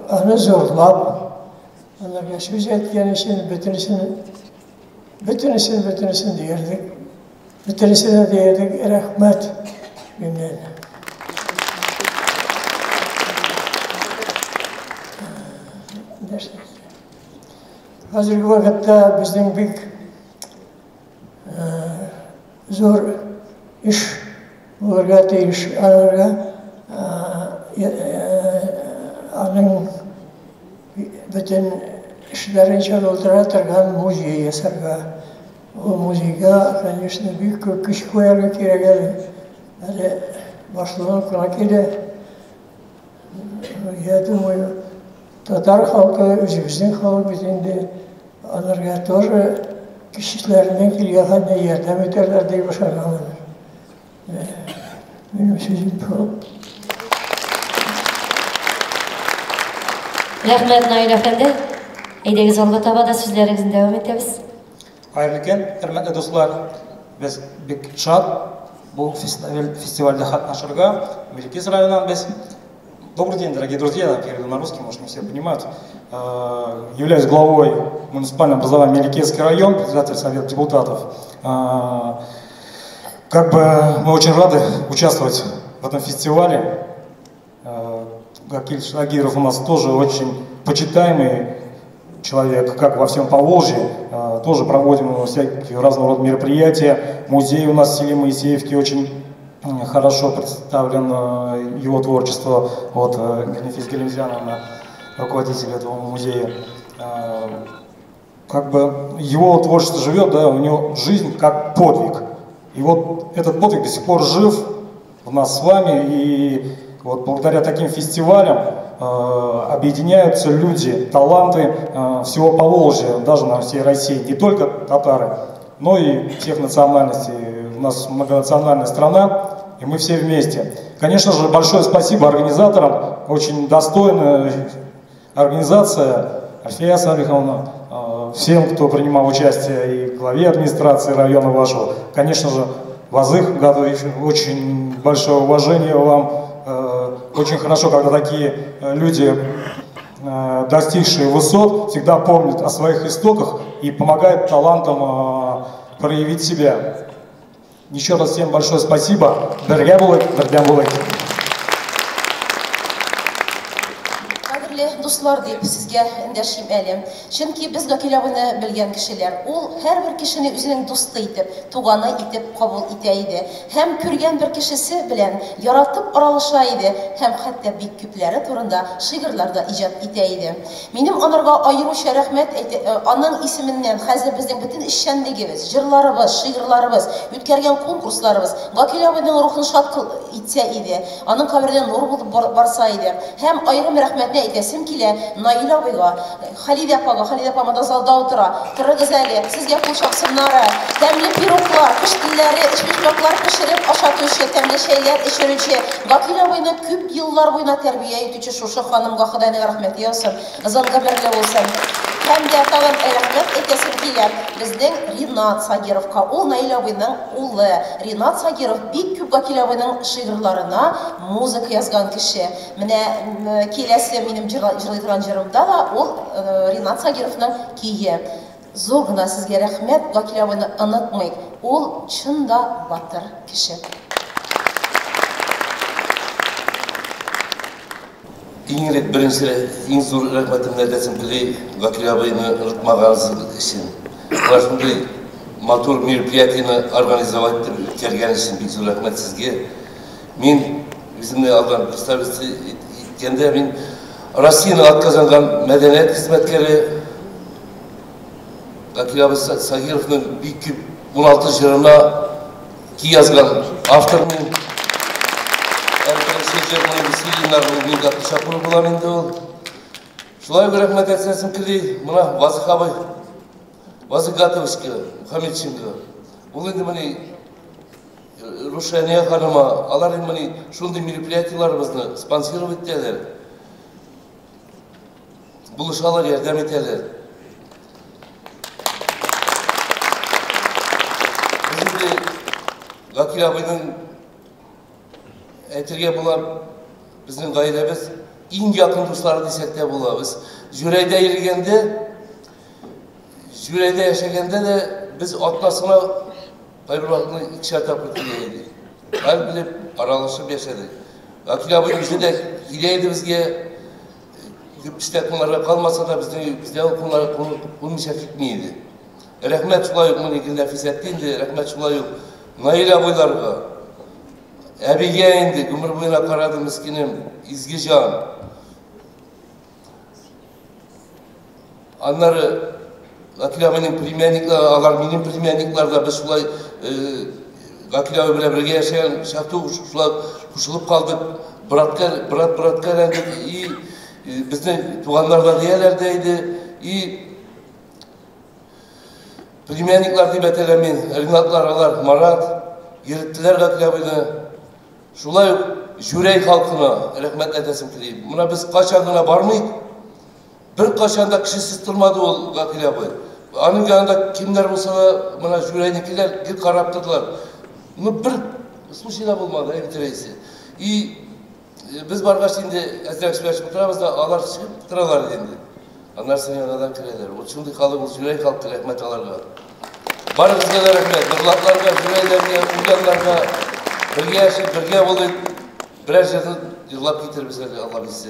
anı zorlap, anlarga söz etken için bütünisini diyerdik. Bütünisini diyerdik, rahmet bilmem. Hazırki vakitte bizden büyük zor iş, bularga tegiş anarga anın bütün işlerini çalıldыра turgan muzey yasarga. O muzeyga, конечно, büyük güç koyarga kerek edi. Hadi başlanan konakıyla, я думаю, Tatar halkı, Özbekistan halkı bizinde anarga тоже kişilerinden kilgahane yardım ederler diye başaramadılar. Benim sözüm bu. Rahmet Nail Efendi. Eydiniz olgu tabada sözlerinizin devam ederiz. Hayırlıken, hürmetli dostlar, biz bek şad bu festivalde katnaşırga Меликес районынан biz. Добрый день, дорогие друзья, я переведу на русский, может, не все понимают. Являюсь главой муниципального образования Меликесский район, председатель Совета депутатов. Как бы мы очень рады участвовать в этом фестивале. Гакиль Сагиров у нас тоже очень почитаемый человек, как во всем Поволжье. Тоже проводим всякие разного рода мероприятия. Музей у нас в селе Моисеевке очень хорошо представлен его творчество. Вот Ганифис Галимзяновна, руководитель этого музея. Как бы его творчество живет, да, у него жизнь как подвиг. И вот этот подвиг до сих пор жив у нас с вами. И вот благодаря таким фестивалям объединяются люди, таланты всего Поволжья, даже на всей России. Не только татары, но и всех национальностей. У нас многонациональная страна, и мы все вместе. Конечно же, большое спасибо организаторам, очень достойная организация, Альфия Салиховна, всем, кто принимал участие, и главе администрации района вашего. Конечно же, Вазых Гадович, очень большое уважение вам. Очень хорошо, когда такие люди, достигшие высот, всегда помнят о своих истоках и помогают талантам проявить себя. Еще раз всем большое спасибо. Бірге болайық. Dostlar deyip sizge endeşim elim. Çünkü biz Gakilabı'nı bilgen kişiler, her bir kişini üzerinin dostu itip, tuğanı itip kabul iteydi. Hem kürgen bir kişisi bilen yaratıp aralışaydı, hem hatta bir küpleri turunda şiirlarda icat iteydi. Benim onlarga ayrıca rahmet anın isiminden, hazır bizim bütün işşenligimiz, jırlarımız, şiirlarımız, ütkergen konkurslarımız, Gakilabı'nın ruhunu şat itseydi, anın kabirden nur bulup barsaydı. Hem ayrı rahmetine etesim ki Nail abıga, Halide apama da zalda otura, kırı güzeli, sizge kuşak sınları, demli piroklar, kış dilleri, içmişloklar pişirip, aşağı köşe, temli şeyler içirici, Gakil abıyla küp yıllar boyuna terbiye etücü Şuşu hanım Gakıdayına rahmet yasın, zalga birli olsun. Hem de tağın rahmet etesim ki bizden Rinat Sagirov'ka, o Nail abıyla oğlu Rinat Sagirov, bir küp Gakil abıyla şiirlarına müzik yazgan kişi. Mine kelesi benim jırlaydıran jırımda da o Rinat Sagirov'ның kiyi. Zor gına sizge rahmet, Gakil abıyla anlatmayık. Ol çında batır kişi. İң рет бірінші ең зор рахметімді айтасым келей Гакил абайны ұмытмағаныңыз үшін. Осындай мотор мероприятияны организовать етіп келген үшін бек зор рахмет сізге. Мен өзімді алған представительство еткенде мен Россияны атқазанған мәдениет қызметкері Гакил абай Сагировның бек 16 жырына ки yazgan автормен мен қатты шақыру болам енді ол. Шулай рахмет әтсенсім кілей, мұна Вазыхабай, Вазыгатовичке, Мұхаммедшинге. Ол енді міне Рушания ханыма, алар енді міне шундай мероприятияларымызды спонсировать етелер. Buluşalar, yardım ederler. Bizim de Gakil abinin etirge bulan bizim gayremiz en yakın dostları desek de bulabız. Jüreyde yürügende, Jüreyde yaşaganda da biz atlasına bir vaktinde ikişer tapır kileydi. Her bilip aralaşıp yaşadık. Gakil abinin bize de kileydi bizge. İşte konulara kalmasa da bizde o konulara konuşa gitmeydi. Rahmet şulay yok, bunu nefis ettiğinde rahmet şulay yok. Nail abilarga, abiye indi, ömür boyuna karadı miskinim, izgi can. Onları, Gakil abinin plemienlikleri, alar benim plemienliklarda biz şulay Gakil abi bile birge yaşayan şahtı şulay kuşulup kaldık. Bıratka rengi iyi. Bizden tuğanlarla diyelerdeydi. İyi plemienlikler deyip etelemin, Rinatlar alar, Marat, yürüttüler Gakil abini. Şulay Jürey halkına rahmet edesim kileyim. Buna biz kaçandına barmayık. Bir kaçanda kişi sıstırmadı o Gakil abi. Anın yanında kimler olsa da buna Jürey'nikiler bir karaptırdılar. Bunu bir ısmışıyla bulmadı evtireysi. İyi biz bargaç şimdi ezrak süreçip turabız da ağlar çıkıp tıralar edendi. Onlar seni yanadan kireler. O çünkü kalımız Jürey halkı rahmet alarga. Barımızga da rahmet. Nırlatlarga, Jüreylerge, Uyanlarga birge yaşayıp, birge olup birer жерді yıllap getir bize Allah bilse.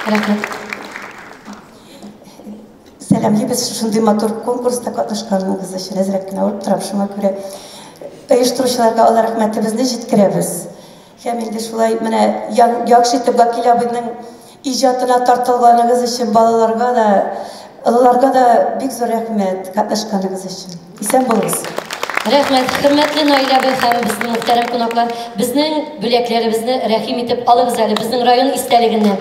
Rahmet. Selamki biz şunday motor konkursda qatnaşqanligimiz üçün ezrakkina olib turab, şuna göre uyushtiruvchilarga Allah rahmatimizni yetkiramiz. Hem endi şulay mana yaxshi etib Gakil abining ijodini tortilganingiz uchun bolalarga da bek zo'r rahmat qatnashganingiz uchun. Eson bo'linglar. Rahmet, hürmetli Nail abi hem bizning muhterem konaklar, bizning büleklerimizni rahim etib alığız ali bizning rayon isteliginden.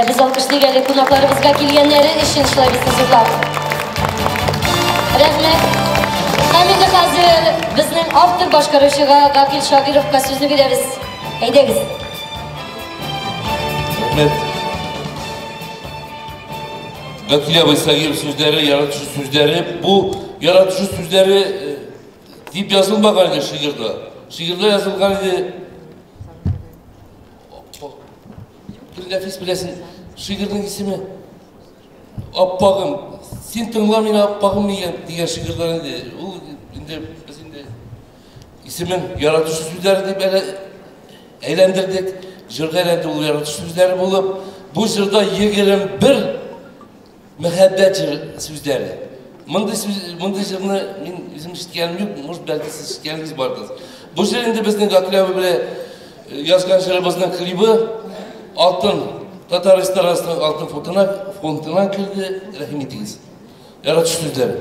Biz alkışlayalım konaklarımızga kelgenleri için şulay bizni zırlab. Rahmet. Hamidi hazır bizning avtor boshqaruvchiga Gakil Shogirovga so'zni beramiz. Haydagiz. Rahmet. Gakil abi Sagirov sözleri, yaratıcı sözleri, bu yaratıcı sözleri deyip yazılmagan idi şiirde. Şiirde yazılgan idi. Bir nefis bilesin, şiirin ismi Appağım. Sen tınla meni Appağım degan şiirden idi. Biz indi ismin yaratıcı sözleri deyip eğlendirdik. Jırga eğlendi ol yaratıcı sözleri bulup bu jırda yegirim bir mühebbet sözleri. Mındı jırını men bizim işitkenim yok, может belki siz işitkeniniz bardınız. Bu jırında bizning Gakil abi bile yazgan jırımızın klibi altın Tatar restorasının altın fontuna kirdi, rahim etiniz. Yaratıcı sözleri.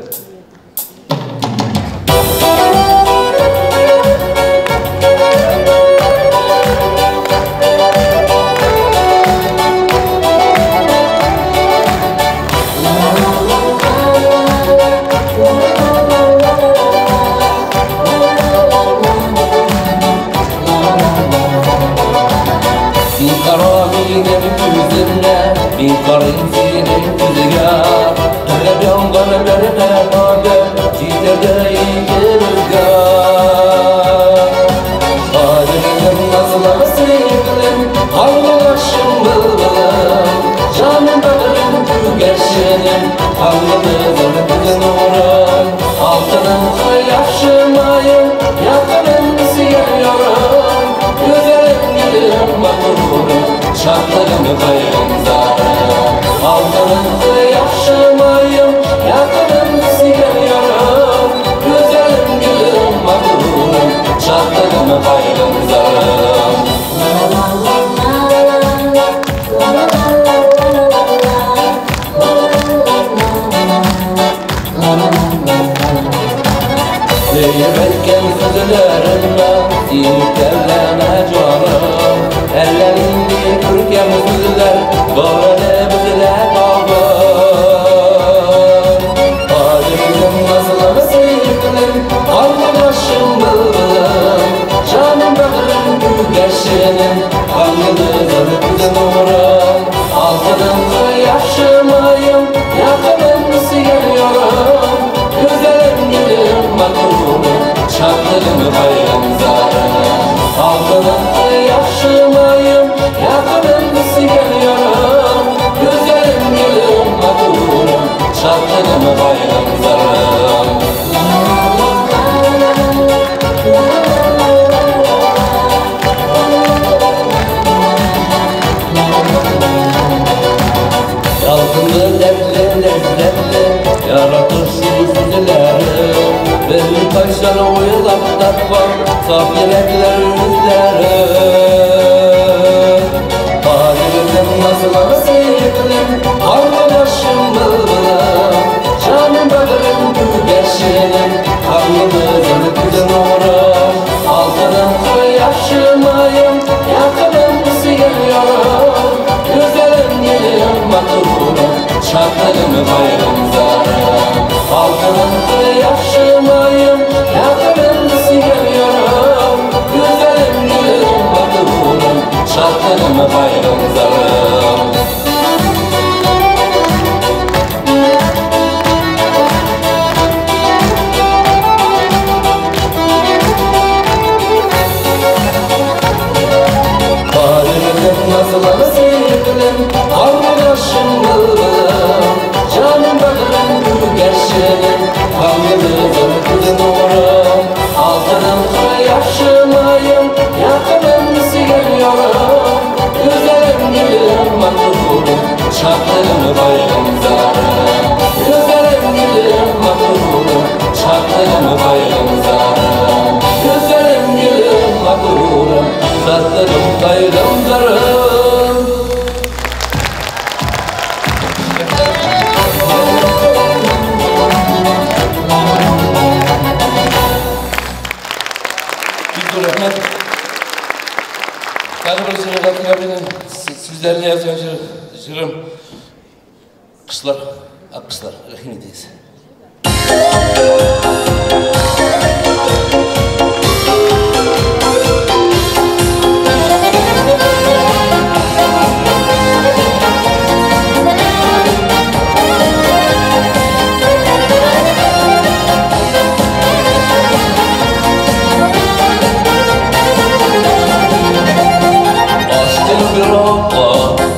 Bir karın senin kızıga Garip yangarı garip yangarı Çiğderde iyi rüzgar Kaderim nasıl sevgilim Ağlaşım bılbılım Canım bağırım gerçeğim Ağlamızın kızın uğrun Altının kayakşımayım Yakınım siyarıyorum Güzelim gülüm mağrurum Şartlarını kayınlarım Aldırıntı yaşamayım Yakınım siyarıyorum Güzelim gülüm mağrurum Şartlarını kayınlarım La la la la la la la la la la la la la la Seni terleme canım Ellerinde kürkem güller Böyle bizle dağılır Adım nasıl sevgilim Arkadaşım bılbılım Canım bağrım gügeşinim Kanlılığım güzel uğram Altının yaşamayım Yakınım geliyorum Güzelim gelim makbulum Şartlarım bayram zarım Altının yaşamayım Yakınım geliyorum Güzelim gelim makbulum Şartlarım bayram zarım Yalgınlı dertli lezzetli Yaratışsız dilerim Belli kaşlar oylap takvam Saf yürekler yüzlerim Halimden nasıl sevgilim Arkadaşım bılbılım Canım bağrım gügeşinim Karnımızın güzel uğram Altının yaşamayım Yakınım geliyorum Güzelim gelim makbulum Şartlarım bayram zarım Altının yaşamayım Yakınım geliyorum Güzelim gelim makbulum Şartlarım bayram zarım Nasıl sevgilim, arkadaşım bılbılım Canım bağrım gügeşinim, kanlılığım güzel uğram Altının yaşamayım, yakınım geliyorum Güzelim gelim makbulum, şartlarım bayram zarım Güzelim gelim makbulum, şartlarım bayram zarım Güzelim gelim makbulum, şartlarım bayram zarım Sizlerle yazan jırım Kışlar, Akkışlar, rahmedeyiz.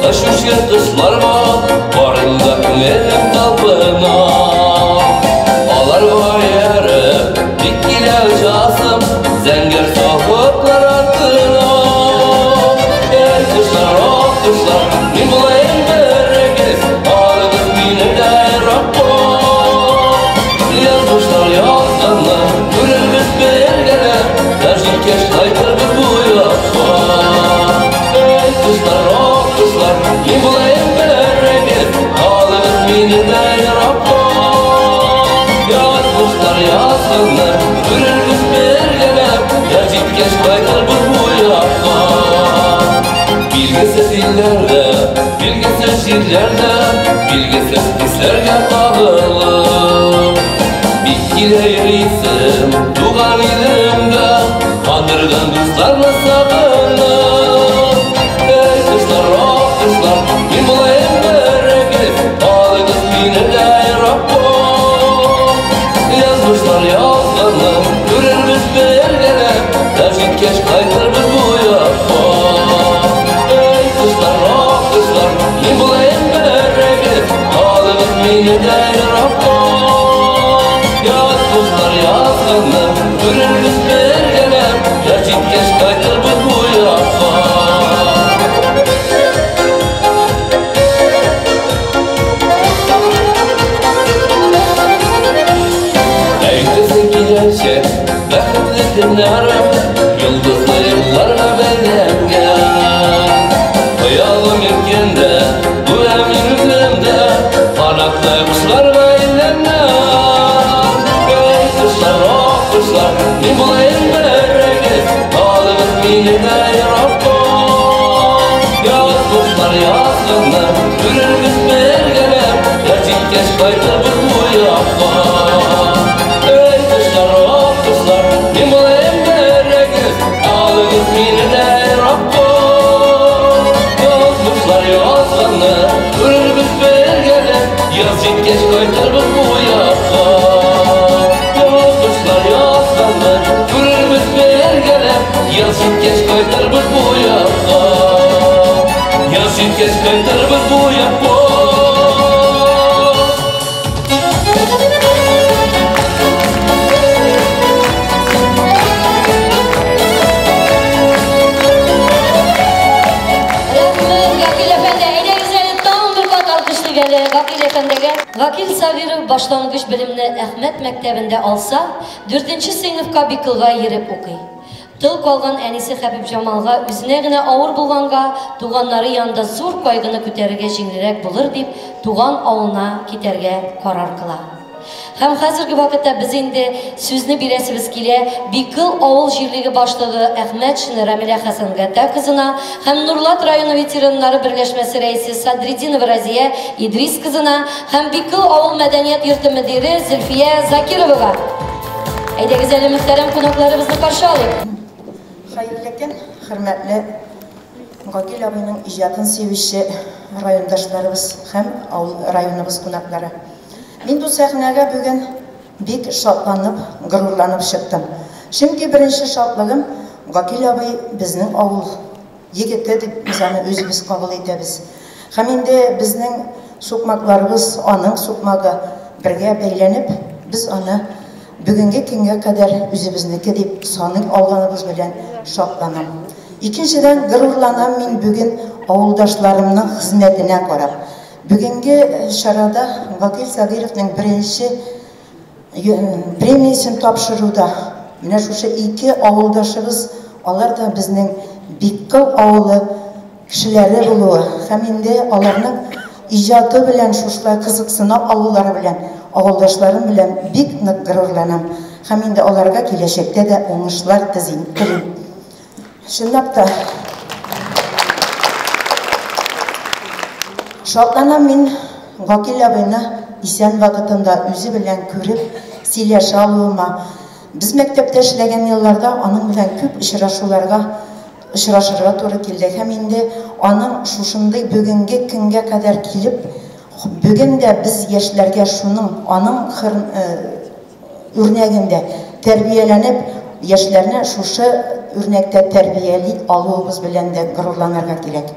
Taşuşya kızlarma Varında gülerim kalbına Alar o yere Dikkiler casım Zenger soğuklar altına Ey kızlar o kızlar Min bulayım bergeniz Ağrınız bine de Rabbo Yazmışlar yazdanla Gülümüz bergene Tercih keş kaytır bir bu yapma Ey kızlar o kızlar Min bulayım bergeniz Ağrınız bine de Rabbo Yazmışlar yazdanla Gülümüz bergene Tercih keş kaytır bir bu yapma Bilgisiz illerde, bilgisiz şiirlerde, bilgisiz pislerge dağılır. Bitkileylisin, tuğan ilimde, kandırgan kızlarla sakınır. Ey kızlar, oh kızlar, min bulayım bergeniz, ağlınız bine de Rabbo. Yazmışlar yazlarını, görürüz belgene, tercih keş kaytır bir bu yapma. Kızlar, oh kızlar, min bulayım bergeniz, ağlınız bine de Rabbo. Yaz kızlar yazlarını, görürüz belgene, tercih keş kaytır bir bu yapma. Gerçek, bakımlı günlerim Yıldızlı yıllarla belengen Hayalım ülkende, bu emin üzerinde Kanatlı kuşlarla iller минедай Rabbim Yaz kuşlar yazgınlar Görürüz belgelem Gerçekkeş kaytırıp bu yapma Ey kuşlar kuşlar Nimalayım beregiz Ağlığız mineday Rabbim Yaz kuşlar yazgınlar Görürüz belgelem Gerçekkeş kaytırıp bu yapma Yazın geç kaytarıp bu yapma Yazın geç kaytarıp bu yapma Vakil Sagirov başlangıç bilimini Ahmet Mektebi'nde alsa 4. sınıfka bir kılga yerip okuy. Tıl kalgan enisi Habib Jamalga üzüne gine ağır bulganга tuğanları yanında zor kaygını küterge jingirek bulur deyip tuğan avına kiterge karar kıla. Hem hazırki vakitte biz indi sözünü bilesimiz kile Bikıl avul jirligi başlığı Ahmet Şini Ramile Hasan Gata kızına hem Nurlat rayonu veteranları birleşmesi reisi Sadridinov Raziye İdris kızına hem Bikıl avul medeniyet yurtu müdiri Zülfiye Zakirov'a. Eyde güzel muhterem konuklarımızı karşı alayım. Hayırlıken, hürmetli Gakil abinin icadını sevişi rayondaşlarımız hem rayonumuz konakları. Ben bu sahneye bugün bek şatlanıp, gururlanıp çıktım. Şimdi birinci şatlığım Gakil abi bizning avul yigitler deb bizani o'zimiz qabul etamiz. Ham endi bizning so'qmoqlarimiz onun so'qmog'i birga beylanib, biz onu bugungi kunga qadar o'zimizniki deb sonlik olganimiz bilan şatlanam. İkinciden gururlanam men bugün avuldaşlarımning xizmatine qarab. Bugungi sharada Vakil Sagirovning birinchi premiyasini topshiruvda mana shu ikki avuldoshimiz ular da bizning Bikkil avuli kishilari bo'luvi ham endi ularning ijodi bilan shular qiziqsinib avullari bilan avuldoshlarım bilan bek gururlanam. Ham endi ularga kelajakda da o'ngishlar tilayman. Shundoq da şatlanam men Gakil abini isen vaqtında o'zi bilan ko'rib, siylasha olma. Biz maktabda ishlagan yillarda onun bilan ko'p uchrashishga to'g'ri keldi. Ham endi onun shunday bugungi kunga qadar kelib, bugunda biz yoshlarga shuning onun o'rnagida tarbiyalanib, yoshlarni shu o'rnakda tarbiyalik oluvimiz bilan da gururlanarga kerak.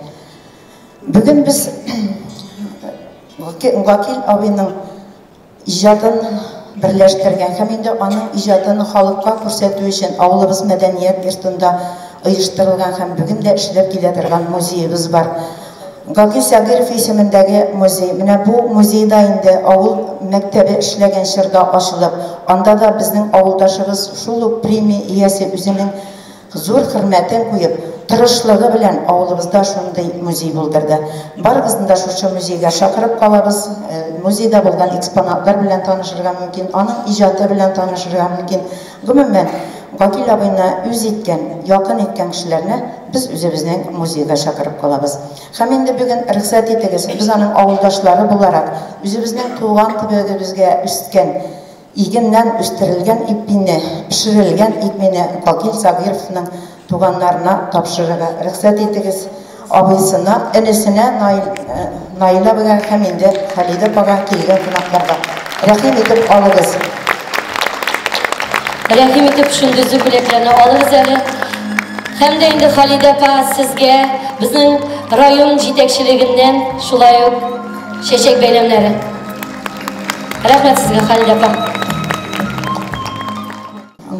Bugün biz Gakil abinin icadını birleştirgen, hem de onun icadını halkka ko'rsatuv için avulimiz medeniyet yurtunda uyushtirilgan hem bugün de işlep keladigan muzeyimiz var. Gakil Sagirov ismidagi muzey. Mana bu muzeyda endi avul maktabi ishlagan shirda ochilib, onda da bizning avuldoshimiz shul premiya egasi o'zining zo'r hurmatini qo'yib, tirishlig'i bilan avulibizda shunday muzey bo'ldirdi. Barimizni shu muzeyga chaqirib qolamiz. Muzeyda bo'lgan eksponatlar bilan tanishirga mumkin, uning ijodi bilan tanishirga mumkin. Umuman Gakil abini o'z etgan, yaqin etgan kishilarni biz o'zimizning muzeyga chaqirib qolamiz. Ham endi bugun ruxsat etasiz, biz uning avuldoshlari bo'larak o'zimizning tug'an tubog'imizga o'sgan egindan o'stirilgan ipini, pishirilgan ipini Gakil Sagirovning tuğanlarına topshirishga ruxsat etasiz. Abisine, enesine Naila bilan ham endi Halida biga kelgan qonaqlarga rahim etib olasiz. Rahim etib shunday bilaklarni olasiz ali. Hamda endi Halida pa sizga bizning rayon yetakchiligidan shulay sheshak bayramlari. Rahmat sizga Halida pa.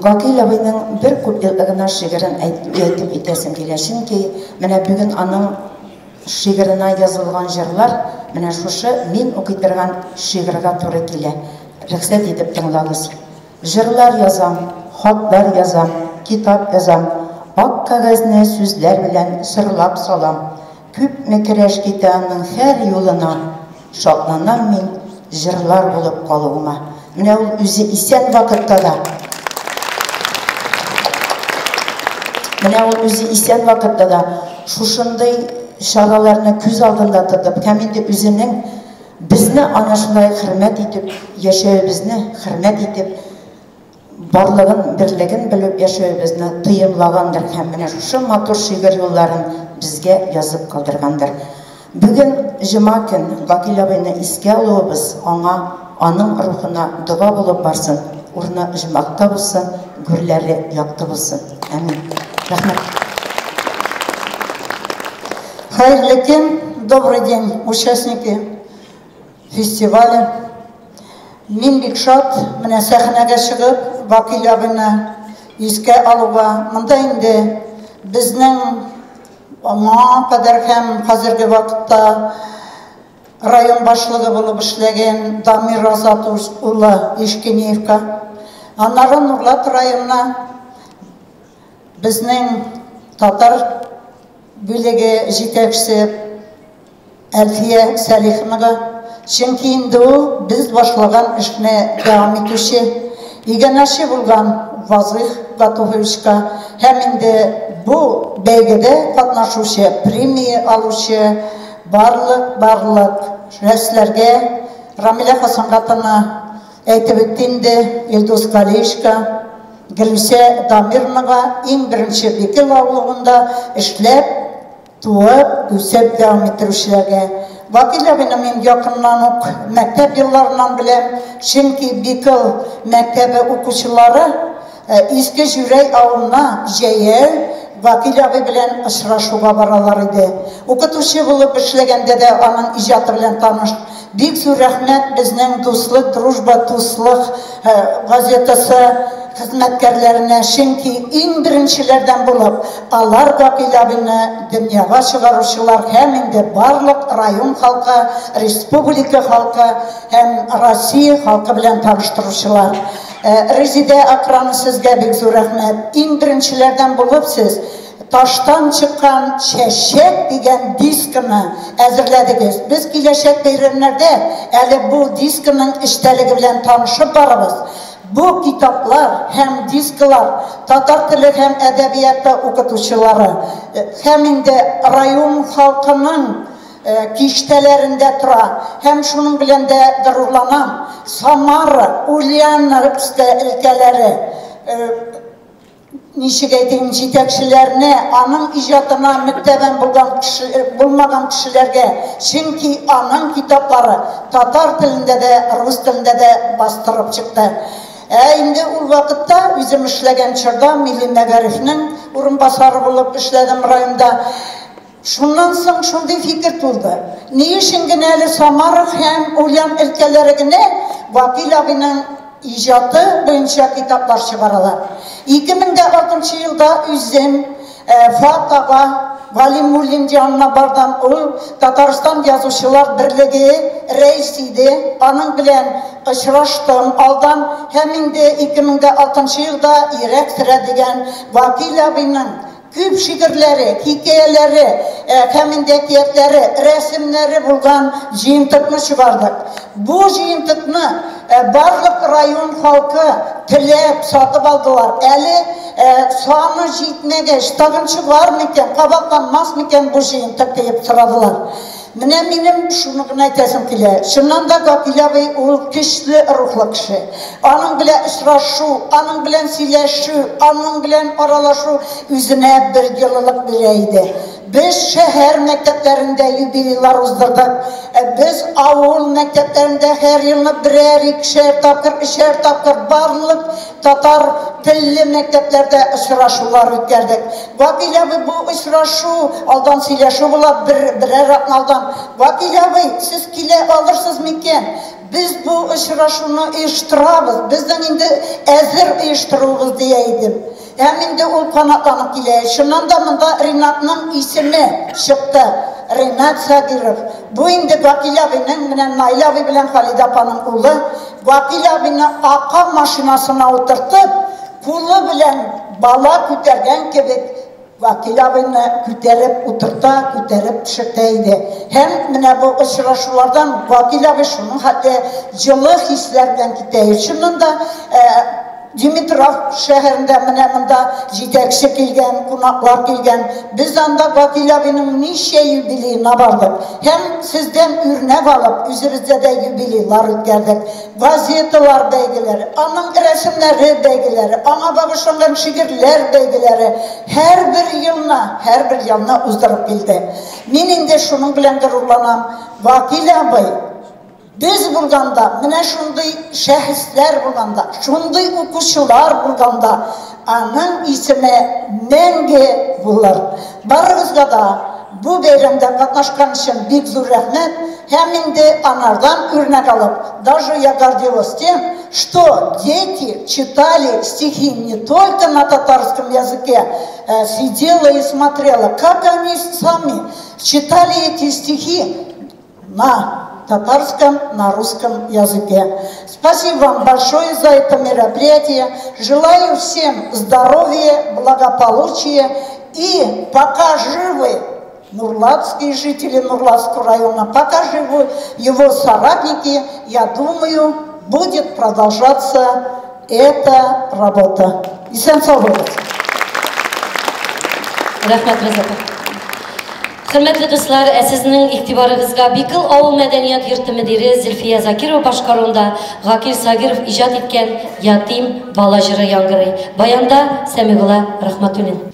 Gakil abinin bir kupyılığına şiirini aytib etesim kelar. Çünki mana bugün onun şiirine yazılgan jırlar mana şuşu men o'qiydigan şiirga to'g'ri kelar. Ruxsat etib tinglaymiz. Jırlar yazam, xatlar yazam, kitap yazam, ak qog'ozni so'zlar bilan sirlab solam. Ko'p mikirash ketaning har yo'lina shodlanam men jırlar bo'lib qoluvima. Mana o'zi isen vaqtda da Менә ул үзе исән вакытта да шушындай шараларны күз алдында тотып, һәм инде үзенең безне ана шулай хөрмәт итеп, яшәүебезне хөрмәт итеп, барлыгын, берлеген белеп яшәүебезне тыйымлагандыр һәм менә шушы матур шигырь юлларын безгә язып калдыргандыр. Бүген җома көн Гакил абыйны искә алуыбыз аңа, аның рухына дуа булып барсын. Урны җомакта булсын, гүрләре якты булсын. Амин. Рәхмәт. Хайрлы көн, добрый день, участники фестиваля. Мин бик шат, менә сәхнәгә чыгып, Гакил абыйны искә алуга. Монда инде безнең аңа кадәр һәм хәзерге вакытта район башлыгы булып эшләгән Дамир Азат улы Ишкениевка. Аннары Нурлат районына безнең татар бүлеге җитәкчесе Әлфия Сәлиховага. Чөнки инде ул без башлаган эшне дәвам итүче, игенәче булган Вазыйх Гатовичка һәм инде бу бәйгедә катнашучы, премия алучы барлык рәсләргә Рамиля Хасангатына әйтеп үтте Илдус Галишка, Гөлсә Дамировнага иң беренче Бикел авылында эшләп, туып, үсеп дәвам итүчеләргә. Гакил абыйны мин якыннан ук мәктәп елларынан беләм, чөнки Бикел мәктәбе укучылары Иске Жүрәй авылына җәя Гакил абый белән очрашуга баралар иде. Укытучы булып эшләгәндә дә аның иҗаты белән таныш. Бик зур рәхмәт безнең дуслык, дружба, туслык газетасы хезмәткәрләренә, чөнки иң беренчеләрдән булып, алар Гакил абыйны дөньяга чыгаручылар һәм инде барлык район халкы, республика халкы һәм Россия халкы белән таныштыручылар. Резидә Акраны сезгә бик зур рәхмәт. Иң беренчеләрдән булып сез Таштан чыккан чәчәк дигән дискны әзерләдегез. Без киләчәк бәйрәмнәрдә әле бу дискның эштәлеге белән танышып барабыз. Бу китаплар һәм дисклар татар теле һәм әдәбияты укытучылары һәм инде район халкының киштәләрендә тора. Һәм шуның белән дә горурланам. Самара, Ульяновск өлкәләре ничек әйтим, җитәкчеләрне, аның иҗатына мөктәбән булмаган кешеләргә, чөнки аның китаплары татар телендә дә, рус телендә дә бастырып чыкты. Инде ул вакытта үзем эшләгән чорда Милли мәгарифнең урынбасары булып эшләдем районда. Шуннан соң шундый фикер тулды. Ни өчен генә әле Самара һәм Ульян өлкәләре генә Гакил абыйның иҗаты буенча китаплар чыгаралар. 2006 елда үзем Фатага Галимуллин янына бардым. Ул Татарстан язучылар берлеге рәис иде. Аның белән очраштым алдан һәм инде 2006 елда Ирек Сирә дигән Гакил абыйның күп шигырьләре, хикәяләре, һәм инде әкиятләре, рәсемнәре булган җыентыкны чыгардык. Бу җыентыкны барлык район халкы теләп сатып алдылар. Әле саны җитмәгәч, тагын чыгар микән, кабатланмас микән бу җыентык дип сорадылар. Менә минем шуны гына әйтәсем килә. Чыннан да Гакил абый ул көчле рухлы кеше. Аның белән очрашу, аның белән сөйләшү, аның белән аралашу үзенә бер йылылык бирә иде. Без шәһәр мәктәпләрендә юбилейлар уздырдык. Без авыл мәктәпләрендә һәр елны берәр, икешәр тапкыр, өчәр тапкыр барлык татар телле мәктәпләрдә очрашулар үткәрдек. Гакил абый бу очрашу, алдан сөйләшү була берәр атналдан. Гакил абый, сез килә алырсыз микән? Biz bu очрашуны оештырабыз. Безнең инде әзер оештырабыз дия идем. Һәм инде ул канатланып килә. Шуннан да монда Ринатның исеме чыкты. Ринат Сагиров. Бу инде Гакил абыйның менән Найла абый белән Халида апаның улы. Гакил абыйны ака машинасына утыртып, кулы белән бала күтәргән кебек Гакил абыйны күтәреп утырта, күтәреп төшертә иде. Һәм менә бу очрашулардан Гакил абый шуның хәтле җылы хисләр белән китә. Шуннан да Dimitrov şəhərində mənə mında жетекçi келген, qonaqlar келген. Biz anda Vakil abinin nice юбилейine vardık. Hem sizden örnek alıp üzerinizde de юбилейлар ötkerdik. Gazetalar belgeleri, anın resimleri belgeleri, ana babışanların şiirler belgeleri her bir yılına uzdırıp geldi. Menin de şunun bilen gururlanam. Vakil abi biz bulganda, mine şunday şehisler bulganda, şunday okuşular bulganda, anın ismi menge bulur. Barınızda da bu bayramda katlaşkan için büyük zor rahmet, hem de anardan örnek alıp, даже я гордилась тем, что дети читали стихи не только на татарском языке, сидела и смотрела, как они сами читали эти стихи на татарском, на русском языке. Спасибо вам большое за это мероприятие. Желаю всем здоровья, благополучия и пока живы нурлатские жители Нурлатского района, пока живы его соратники, я думаю, будет продолжаться эта работа. И сенсор будет. Hürmetli dostlar, sizin iktibarınızga Bikil Avul Medeniyet Yurtu Müdiri Zülfiye Zakirov başkarında Gakil Sagirov icad etken Yatim Balajırı Yangırı. Bayanda Semigula Rahmatulin.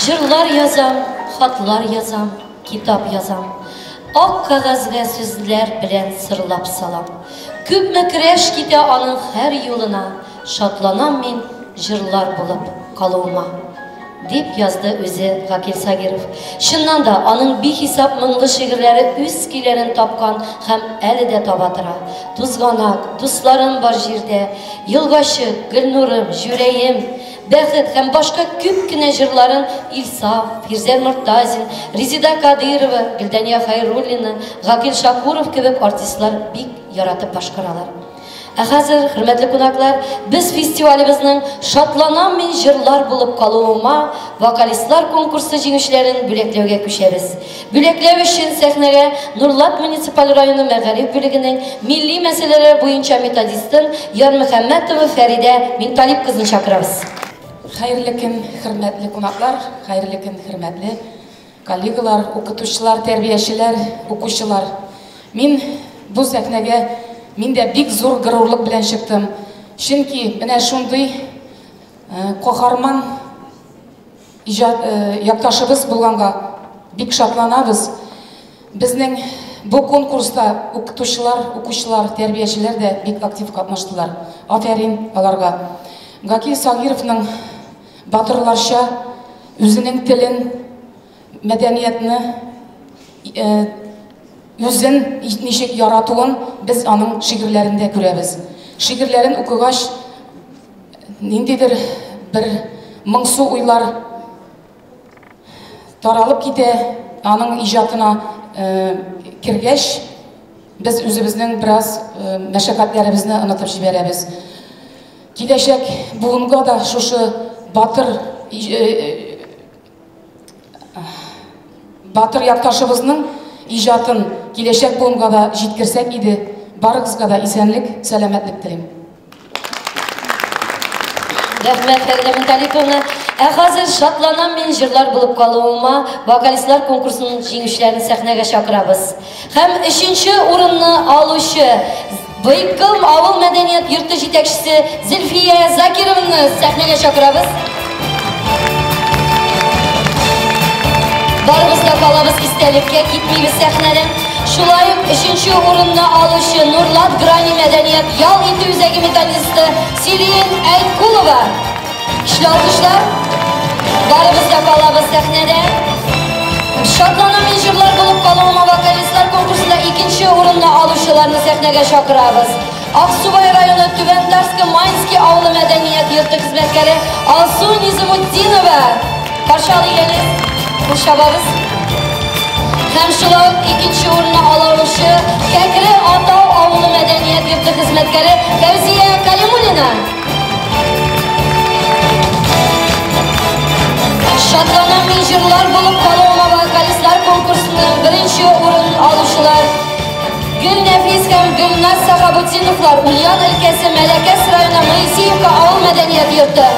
Jırlar yazam, hatlar yazam, kitap yazam. Ak kağızga sözler bilen sırlap salam. Küpme kireş kite anın her yoluna, şatlanam men jırlar bulup kalıma. Dip yazdı özü Gakil Sagirov. Şundan da anın bir hesap mınlı şiirleri üz kilerin tapkan hem eli de tabatıra. Tuzganak, dostlarım var jirde, yılbaşı, gülnurum, jüreyim, Bexit hem başka küp kine jırların İlsaf, Firzer Nurtazin, Rizida Kadirova, Gildaniya Hayrullina, Gakil Shakurov gibi artistler bik yaratıp başkaralar. Hazır, hürmetli konaklar, biz festivalimizin şatlanan men jırlar bulup kalıma vokalistlar konkursu jеңişlerin büleklewge köşeriz. Büleklew üçün sahnege Nurlat munisipal rayonu Мәгариф bölügünün milli meseleler boyunca metodistin Yar Muhammetova Feride Mintalip kızını çakırabız. Hayırlı gün, hürmetli konaklar, hayırlı gün, hürmetli kollegalar, okutuşlar, terbiyeciler, okuşular. Min bu sahnege Минде бик зур гырурлык белән чыктым. Чөнки менә шундый каһарман якташыбыз булганга бик шатланабыз. Безнең бу конкурста укучылар, тәрбиячеләр дә бик актив катнаштылар. Афәрин аларга. Гакил Сагировның батырларча үзенең телен, мәдәниятне Үзен ничек яратуын biz аның шигырьләрендә күрәбез. Шигырьләрен укыгач, ниндидер бер моңсу уйлар таралып китә, аның иҗатына кергәч, без үзебезнең бераз мәшәкатьләребезне онытып җибәрәбез. Киләчәк буынга да шушы батыр якташыбызның иҗатын киләчәк буынга да җиткерсәк иде, барыгызга да исәнлек, сәламәтлек телим. Рәхмәт, Фәридә Минталиповна. Хәзер шатланам мен җырлар булып калуыма вокалистлар конкурсының җиңүчеләрен сәхнәгә чакырабыз. Һәм 3нче урынны алучы Быйкыл авыл мәдәният йорты җитәкчесе Зөлфия Закированы сәхнәгә чакырабыз. Барыбыз да калабыз истәлеккә, китмибез сәхнәдән. Шулай ук 3нче урынны алучы Нурлат Грани мәдәният ял итү үзәге методисты Силин Әйткулова. Көчле алкышлар. Барыбыз да калабыз сәхнәдән. Шатланам мен җырлар булып калуыма вокалистлар конкурсында 2нче урынны алучыларны сәхнәгә чакырабыз. Аксубай районы Түбән Тарск-Майнский авылы мәдәният йорты хезмәткәре Алсу Низамутдинова. Каршы алыгыз. Кушабабыз. Һәм шулай ук 2нче урынны алучы Кәкре Атау авылы мәдәният йорты хезмәткәре Фәүзия Калимуллина. Шатланам мен җырлар булып калуыма вокалистлар конкурсының 1нче урын алучылар Гөлнәфис һәм Гөлназ Сахабутдиновлар Ульян өлкәсе Мәләкәс районы Моисеевка авыл мәдәният йорты.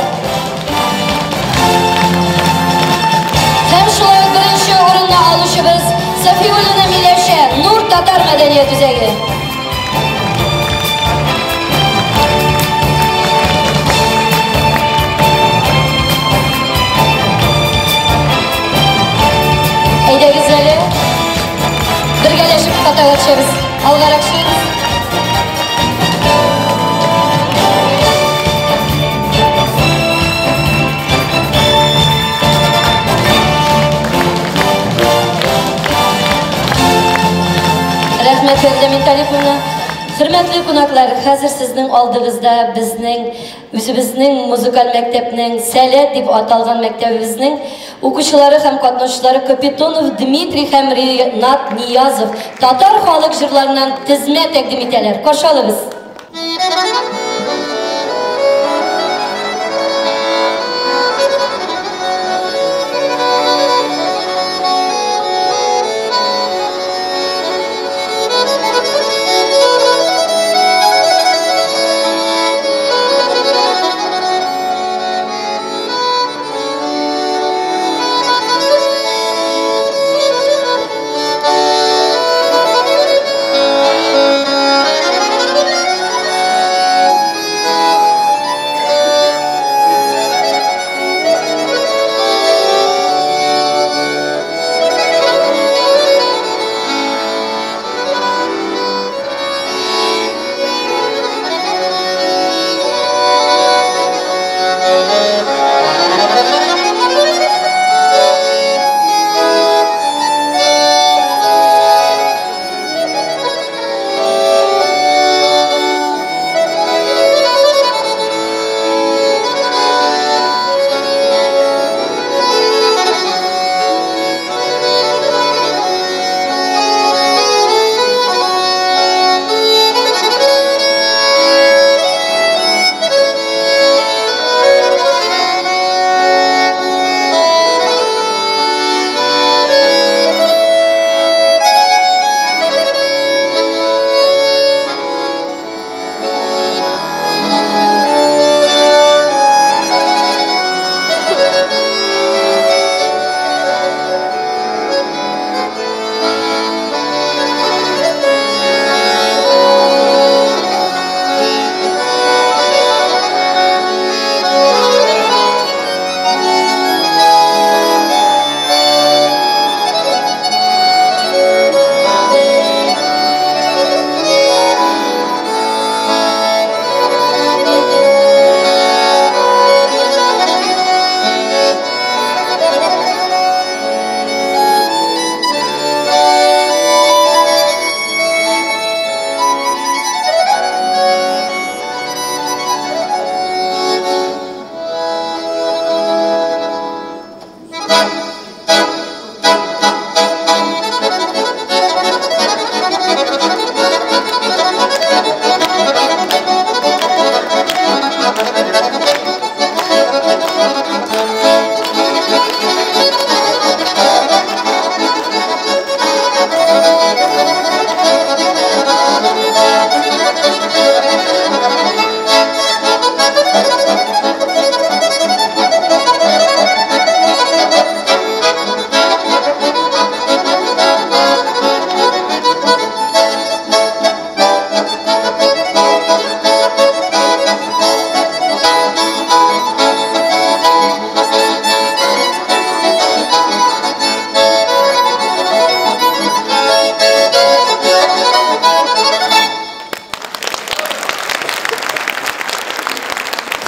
Һәм шулай ук 1нче урынны алучыбыз Сафиуллина Миләүшә Нур татар мәдәният үзәге. Әйдәгез әле, бергәләшеп фотога төшәбез. Алгарак чыгыгыз. Рәхмәт, Фәридә Минталиповна. Хөрмәтле кунаклар, хәзер сезнең алдыгызда үзебезнең музыкаль мәктәпнең Сәләт дип аталган мәктәбебезнең укучылары һәм катнашучылары Капитонов Дмитрий һәм Ринат Ниязов татар халык җырларыннан тезмә тәкъдим итәләр. Каршы алыгыз.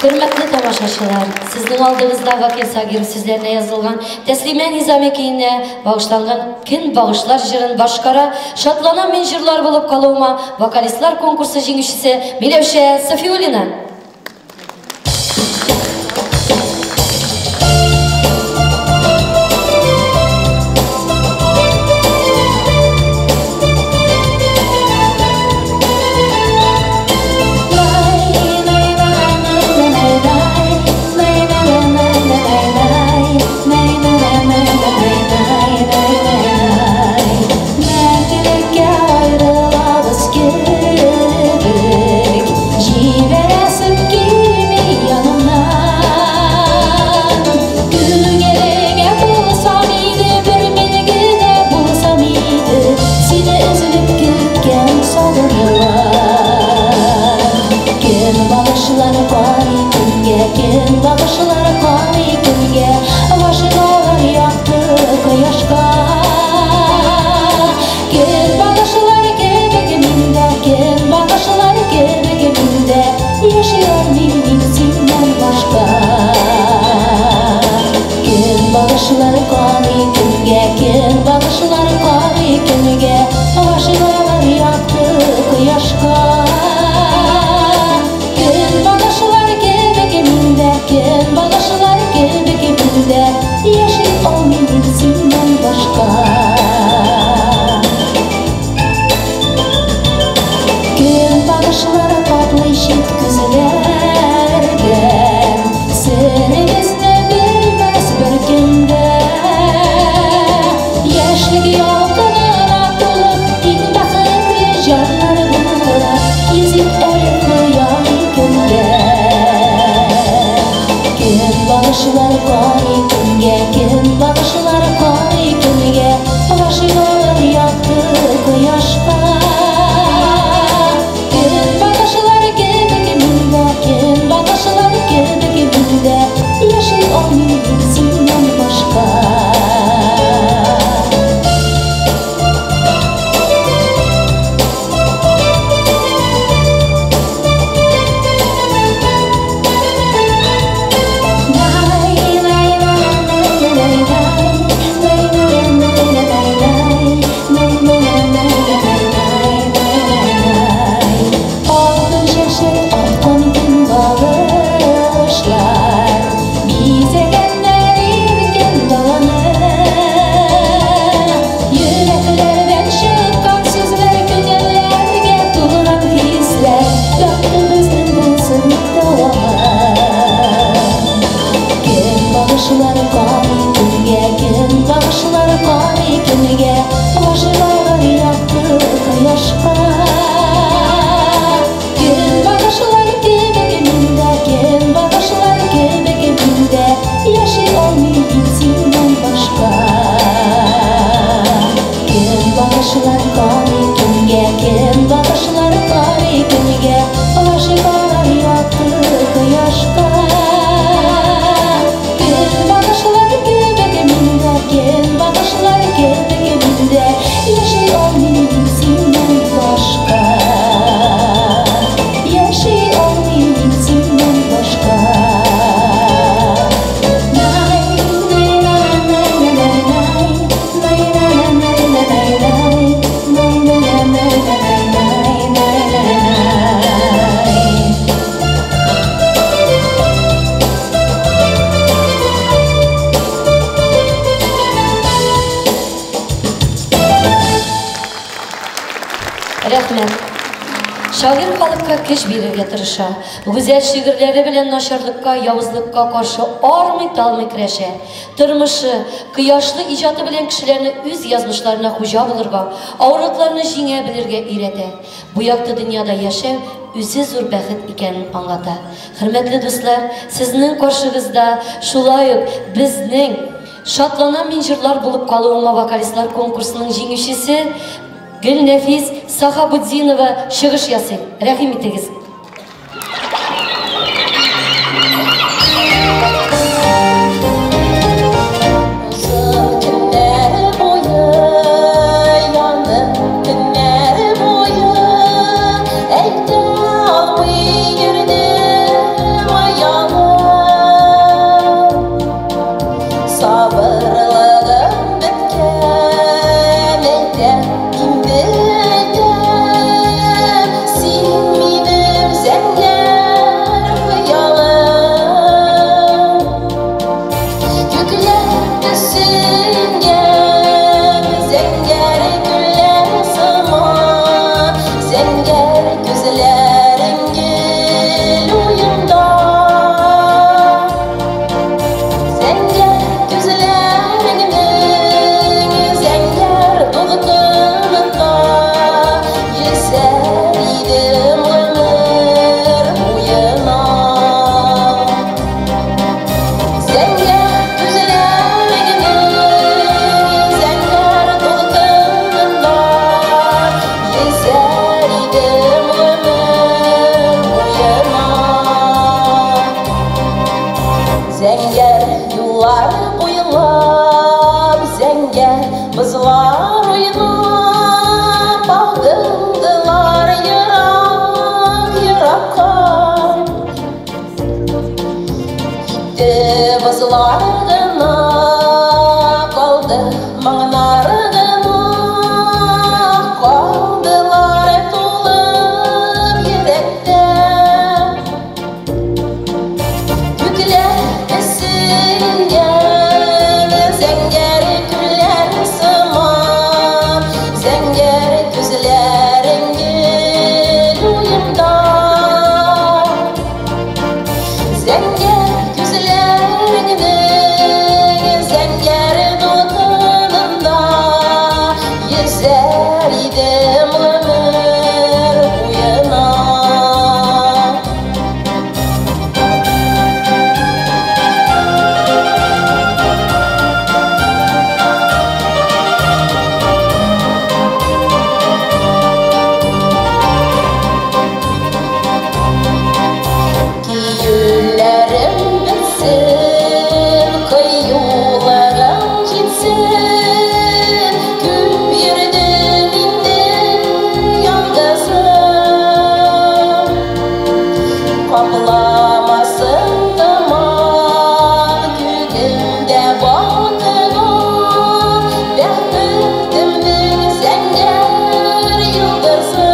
Hürmetli tamaşaçılar, sizin aldığınızda Vakil Sagir sizlerine yazılgan Teslime Nizamekeyine bağışlangan Kin Bağışlar jırın başkara şatlanan men jırlar bulup kalığıma vokalistler konkursu jеңişçisi Milevşe Safiulina. Şair халыкка көч бирергә тырыша. Гүзәл шигырьләре белән начарлыкка, явызлыкка каршы армый-талмый көрәшә. Тормышы, кояшлы иҗаты белән кешеләрне үз язмышларына хуҗа булырга, авырлыкларны җиңә белергә өйрәтә. Бу якты дөньяда яшәү үзе зур бәхет икәнен аңлата. Хөрмәтле дуслар, сезнең каршыгызда шулай ук безнең Шатланам мин җырлар булып калуыма вокалистлар конкурсының җиңүчесе Гөлнәфис Сахабуддинова чыгыш ясый. Рәхим итегез. Ayta almay yürüdüm ayağım Зәңгәр юллар буйлап, зәңгәр бызлар уйнап, агылдылар ерак-еракка. Китте бызлар гына, калды маңнар гына, калдылар тулып йөрәктә. Күкләр эсселгән, зәңгәр күлләр сыман, зәңгәр күзләрең гел уемда. Зәңгәр күзләреңнең зәңгәр дутынында йөзәр идем гомер буена. Киюләрем бетсен, кыюлыгым җитсен, күп йөрдем инде яндысым. Капламасын томан, күгемдә балкыган, бәхетемнең зәңгәр йолдызы.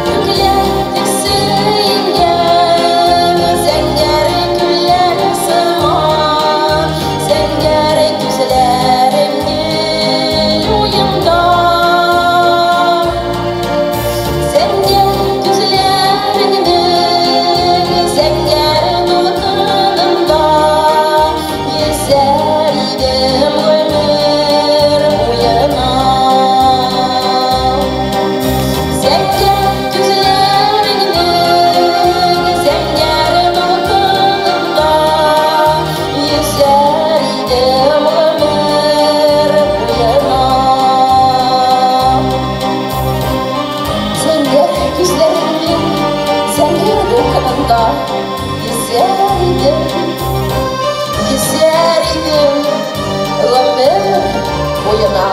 Күкләр төксенгән, зәңгәр күлләр сыман, зәңгәр күзләрең гел уемда. Зәңгәр күзләреңнең зәңгәр дутынында йөзәр идем гомер буена. Зәңгәр күзләреңнең зәңгәр дутынында йөзәр идем гомер буена. Зәңгәр күзләреңнең зәңгәр дулкынында йөзәр идем гомер буена.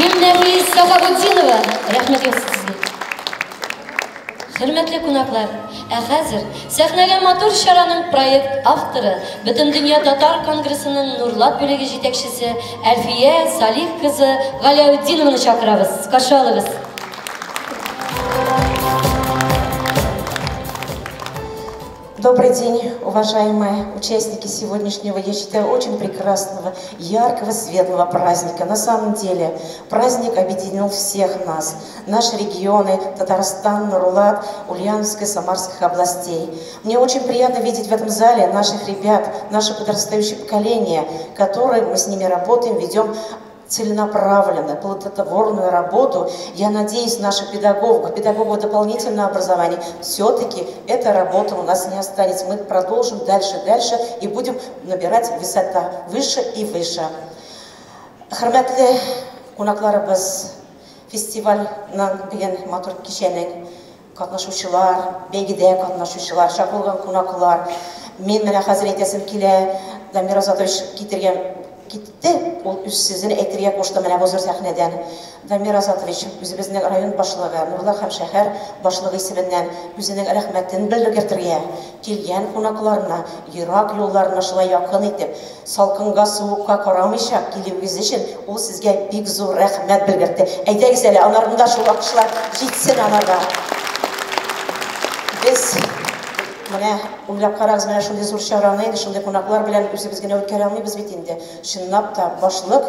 Гүлнәфис Сахабутдинова, рәхмәт сезгә. Хөрмәтле кунаклар, ә хәзер сәхнәгә матур чараның проект авторы, Бөтен дөнья татар конгрессының Нурлат бүлеге җитәкчесе Әлфия Салих кызы Галиаутдинованы чакырабыз. Каршы алыгыз. Добрый день, уважаемые участники сегодняшнего, я считаю, очень прекрасного, яркого, светлого праздника. На самом деле, праздник объединил всех нас, наши регионы, Татарстан, Нурлат, Ульяновской, Самарских областей. Мне очень приятно видеть в этом зале наших ребят, наше подрастающее поколение, которые мы с ними работаем, ведем целенаправленную, плодотворную работу. Я надеюсь, наших педагогов дополнительного образования, все-таки эта работа у нас не останется. Мы продолжим дальше и будем набирать высота выше и выше. Хөрмәтле кунакларыбыз, фестивальнең бигән матур кичәнең катнашучылар, бәйгедә катнашучылар, чакырылган кунаклар. Мин менә хәзер әйтәсем килә, Дамир Азатович китте, ул үз сүзен әйтергә кушты менә бу зур сәхнәдән. Дамир Азатович үзебезнең район башлыгы, Нурлат һәм шәһәр башлыгы исеменнән үзенең рәхмәтен белдергән килгән кунакларына, ерак юлларына шулай якын итеп, салкынга, суыкка карамыйча килүегез өчен ул сезгә бик зур рәхмәт белдерде. Әйдәгез әле, аларында шул акышлар җитсен аларга. Без менә уйлап карагыз, менә шундый зур чараны, шундый кунаклар белән үзебез генә үткәрә алмыйбыз бит инде. Чынлап та башлык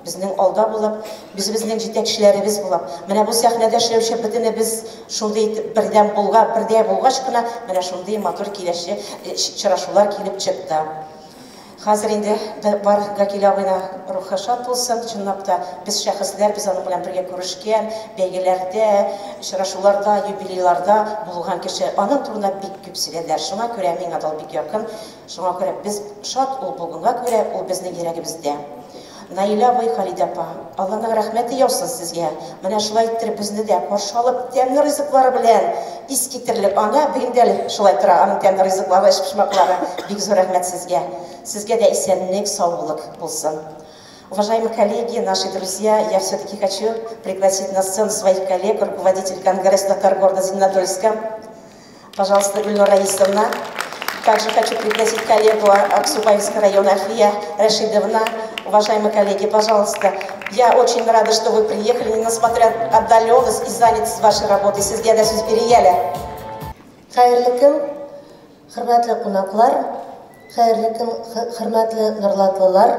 безнең алда булып, безнең җитәкчеләребез булып, менә бу сәхнәдә эшләүче бөтенебез шундый бердә булгач кына менә шундый матур киләче чырашулар килеп чыкты. Хәзер инде бар Гакил абыйна рухы шат булсын, чынлап та без шәхесләр, без аның белән бергә күрешкән, бәйгеләрдә, очрашуларда, юбилейларда булган кеше, аның турында бик күп сөйләделәр. Шуңа күрә миңа да бик якын, шуңа күрә без шат ул булганга күрә, ул безнең йөрәгебездә. Наиля абый, Халид апа, Алланың рәхмәте яусын сезгә. Менә шулай иттереп безне дә каршы алып, тәмле ризыклары белән искитерлек. Ана бигендә шулай тора, аның тәмле ризыклары, эш-пешмәкләре. Бик зур рәхмәт сезгә. Сезгә дә исәнлек, саулык булсын. Уважаемые коллеги, наши друзья, я все-таки хочу пригласить на сцену своих коллег, руководитель Конгресса татар города Зеленодольска. Пожалуйста, Гульнура Раисовна. Также хочу пригласить коллегу Аксубаевского района Альфия Рашидовна. Уважаемые коллеги, пожалуйста, я очень рада, что вы приехали, несмотря на отдаленность и занятость вашей работой. Сезгә дә сүз бирәләр. Хәерле көн, хөрмәтле кунаклар, хәерле көн, хөрмәтле нурлатлылар.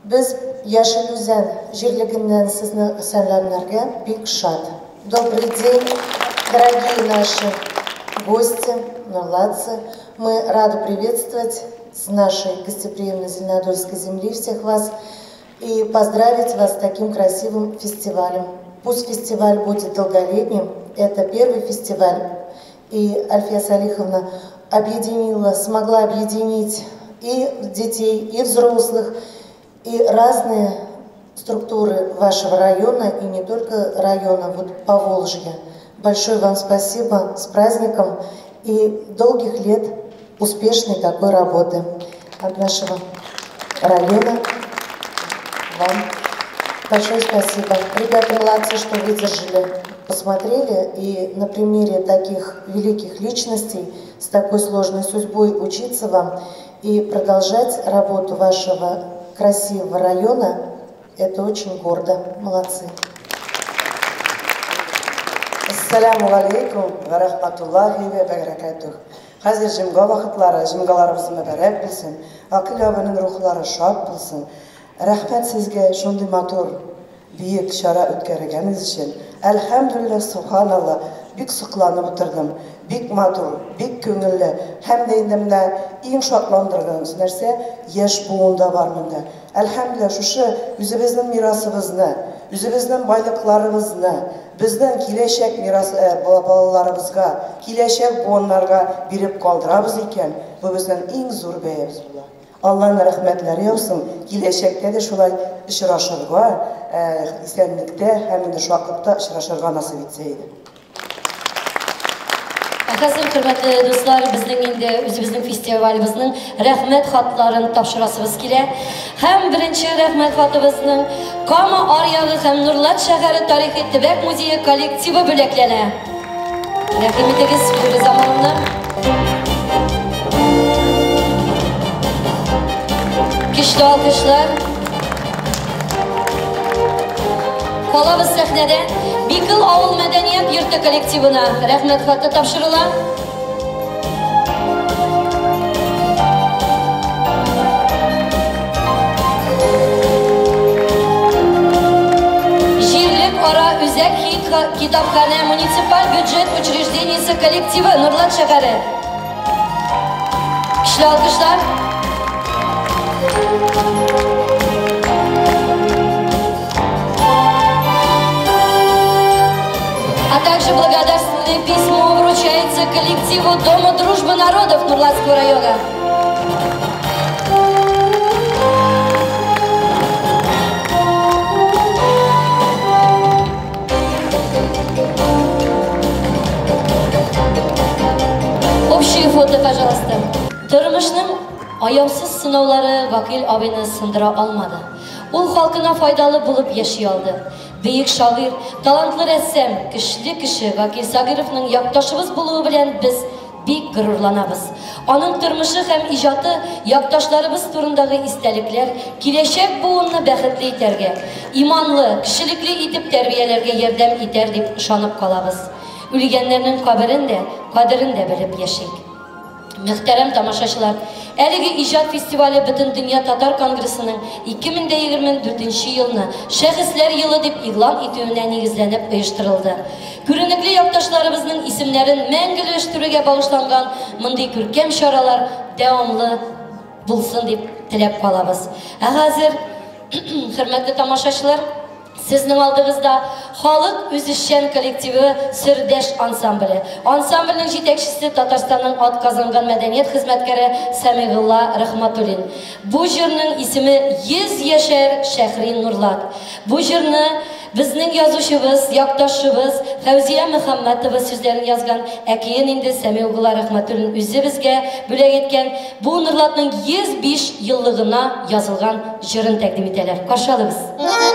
Без Яшел Үзән җирлегеннән сезне сәламләргә бик шат. Добрый день, дорогие наши гости, нурлатцы. Мы рады приветствовать с нашей гостеприимной Зеленодольской земли всех вас и поздравить вас с таким красивым фестивалем. Пусть фестиваль будет долголетним, это первый фестиваль, и Альфия Салиховна смогла объединить и детей, и взрослых, и разные структуры вашего района, и не только района, вот Поволжья. Большое вам спасибо, с праздником и долгих лет успешной такой работы от нашего района. Вам большое спасибо. Ребята молодцы, что выдержали, посмотрели, и на примере таких великих личностей с такой сложной судьбой учиться вам и продолжать работу вашего красивого района. Это очень гордо. Молодцы. Ассаламу алейкум ва рахматуллахи ва баракатух. Хәзер җомга вакытлары, җомгаларыбыз мөбарәк булсын, акыл ябының рухлары шат булсын. Рәхмәт сезгә шундый матур, бийек чара үткәргәнегез өчен. Әлхәмдүлилләх, субханалла, бик сокланып утырдым. Бик матур, бик күңелле, һәм дә инде менә иң шатландырган нәрсә яшь буында бар монда. Әлхәмдүлилләх, шушы үзебезнең мирасыбызны, үзебезнең байлыкларыбызны, безнең киләчәк балаларыбызга, киләчәк буыннарга биреп калдырабыз икән, бу безнең иң зур бәябез була. Алланың рәхмәтләре яусын, киләчәктә дә шулай очрашырга, исәнлектә һәм инде шатлыкта очрашырга насыйп итсә иде. Хәзер, хөрмәтле дуслар, безнең инде үзебезнең фестивалебезнең рәхмәт хатларын тапшырасыбыз килә. Һәм беренче рәхмәт хатыбызның Кама аръягы һәм Нурлат шәһәре тарихи төбәк музее коллективы бүләкләнә. Рәхим итегез, Фирүз Замановна. Көчле алкышлар. Калабыз сәхнәдә Бикыл авыл мәдәният йорты коллективына рәхмәт хаты тапшырыла. Җирлек ара үзәк китапханә муниципаль бюджет учреждениесе коллективы Нурлат шәһәре. Көчле алкышлар. А также благодарственное письмо вручается коллективу Дома дружбы народов Нурлатского района. Общее фото, пожалуйста. Тормышның аяусыз сынаулары Вакил абыйны сындыра алмады. Ул халкына файдалы булып яши алды. Бөек шагыйрь, талантлы рәссам, көчле кеше Вакил Сагировның якташыбыз булуы белән без бик горурланабыз. Аның тормышы һәм иҗаты якташларыбыз турындагы истәлекләр киләчәк буынны бәхетле итәргә, иманлы, кешелекле итеп тәрбияләргә ярдәм итәр дип ышанып калабыз. Үлгәннәрнең каберен дә, кадерен дә белеп яшик. Мөхтәрәм тамашачылар, әлеге иҗат фестивале Бөтен дөнья татар конгрессының 2024 елны Шәхесләр елы дип игълан итүенә нигезләнеп оештырылды. Күренекле якташларыбызның исемнәрен мәңгелештерүгә багышланган мондый күркәм чаралар дәвамлы булсын дип теләп калабыз. Хәзер, хөрмәтле тамашачылар, Сезнең алдыгызда халык үзешчән коллективы Сердәш ансамбле. Ансамбльнең җитәкчесе Татарстанның атказанган мәдәният хезмәткәре Сәмигулла Рахматуллин. Бу җырның исеме 100 яшәр Шәһри Нурлат. Бу җырны безнең язучыбыз, якташыбыз Фәүзия Мөхәммәтова сүзләрен язган, әкиен инде Сәмигулла Рахматуллин үзе безгә бүләк иткән бу Нурлатның 105 еллыгына язылган җырын тәкъдим итәләр. Каршы алыгыз.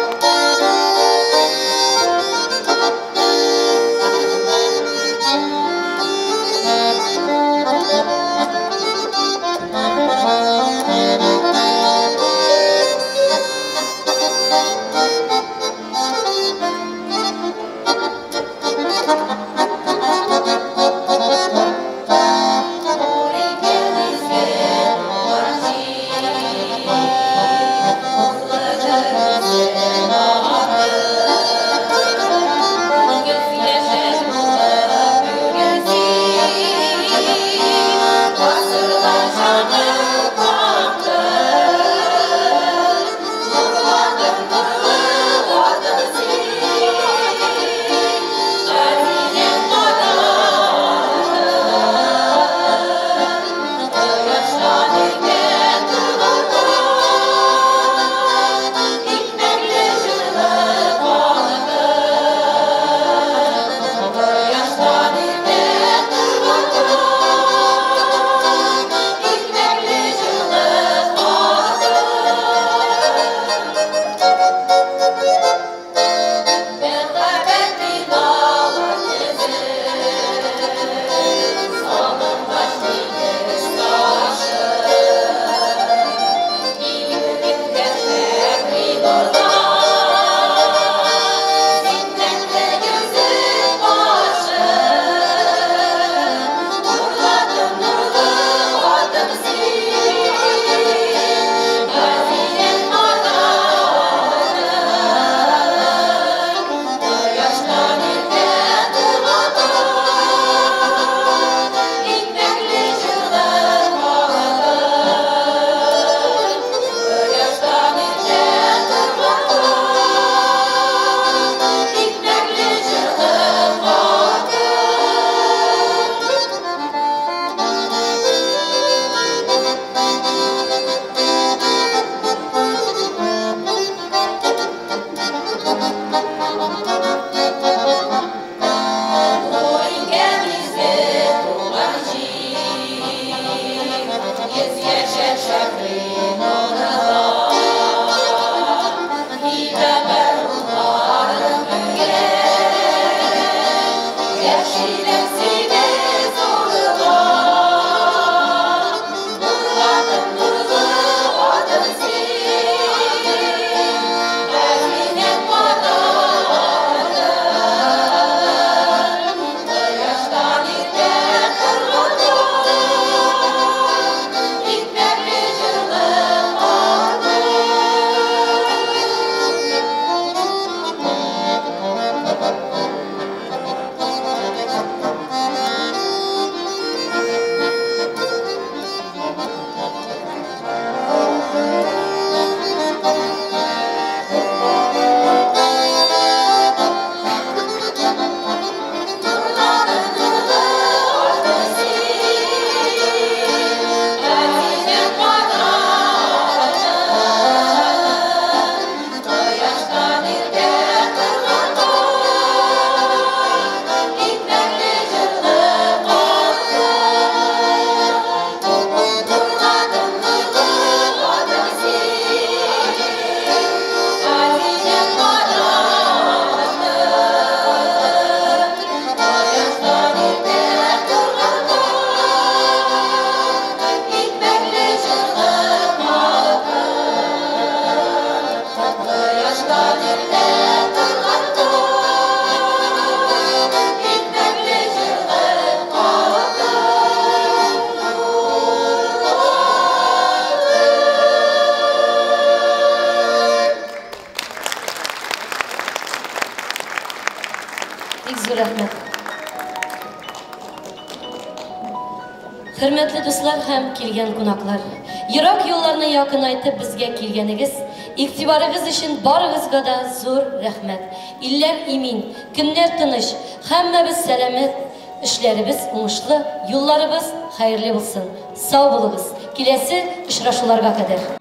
Hürmetli dostlar hem kelgen konaklар. Yırak yollarını yakınaytıp bizge kelgenigiz, iktibarıgız için barıgızga da zor rahmet. İller imin, günler tыныç, hemmemiz selamet, işlerimiz uğuşlu, yollarımız hayırlı olsun. Sağ olunuz. Kilesi ışraşularga kadar.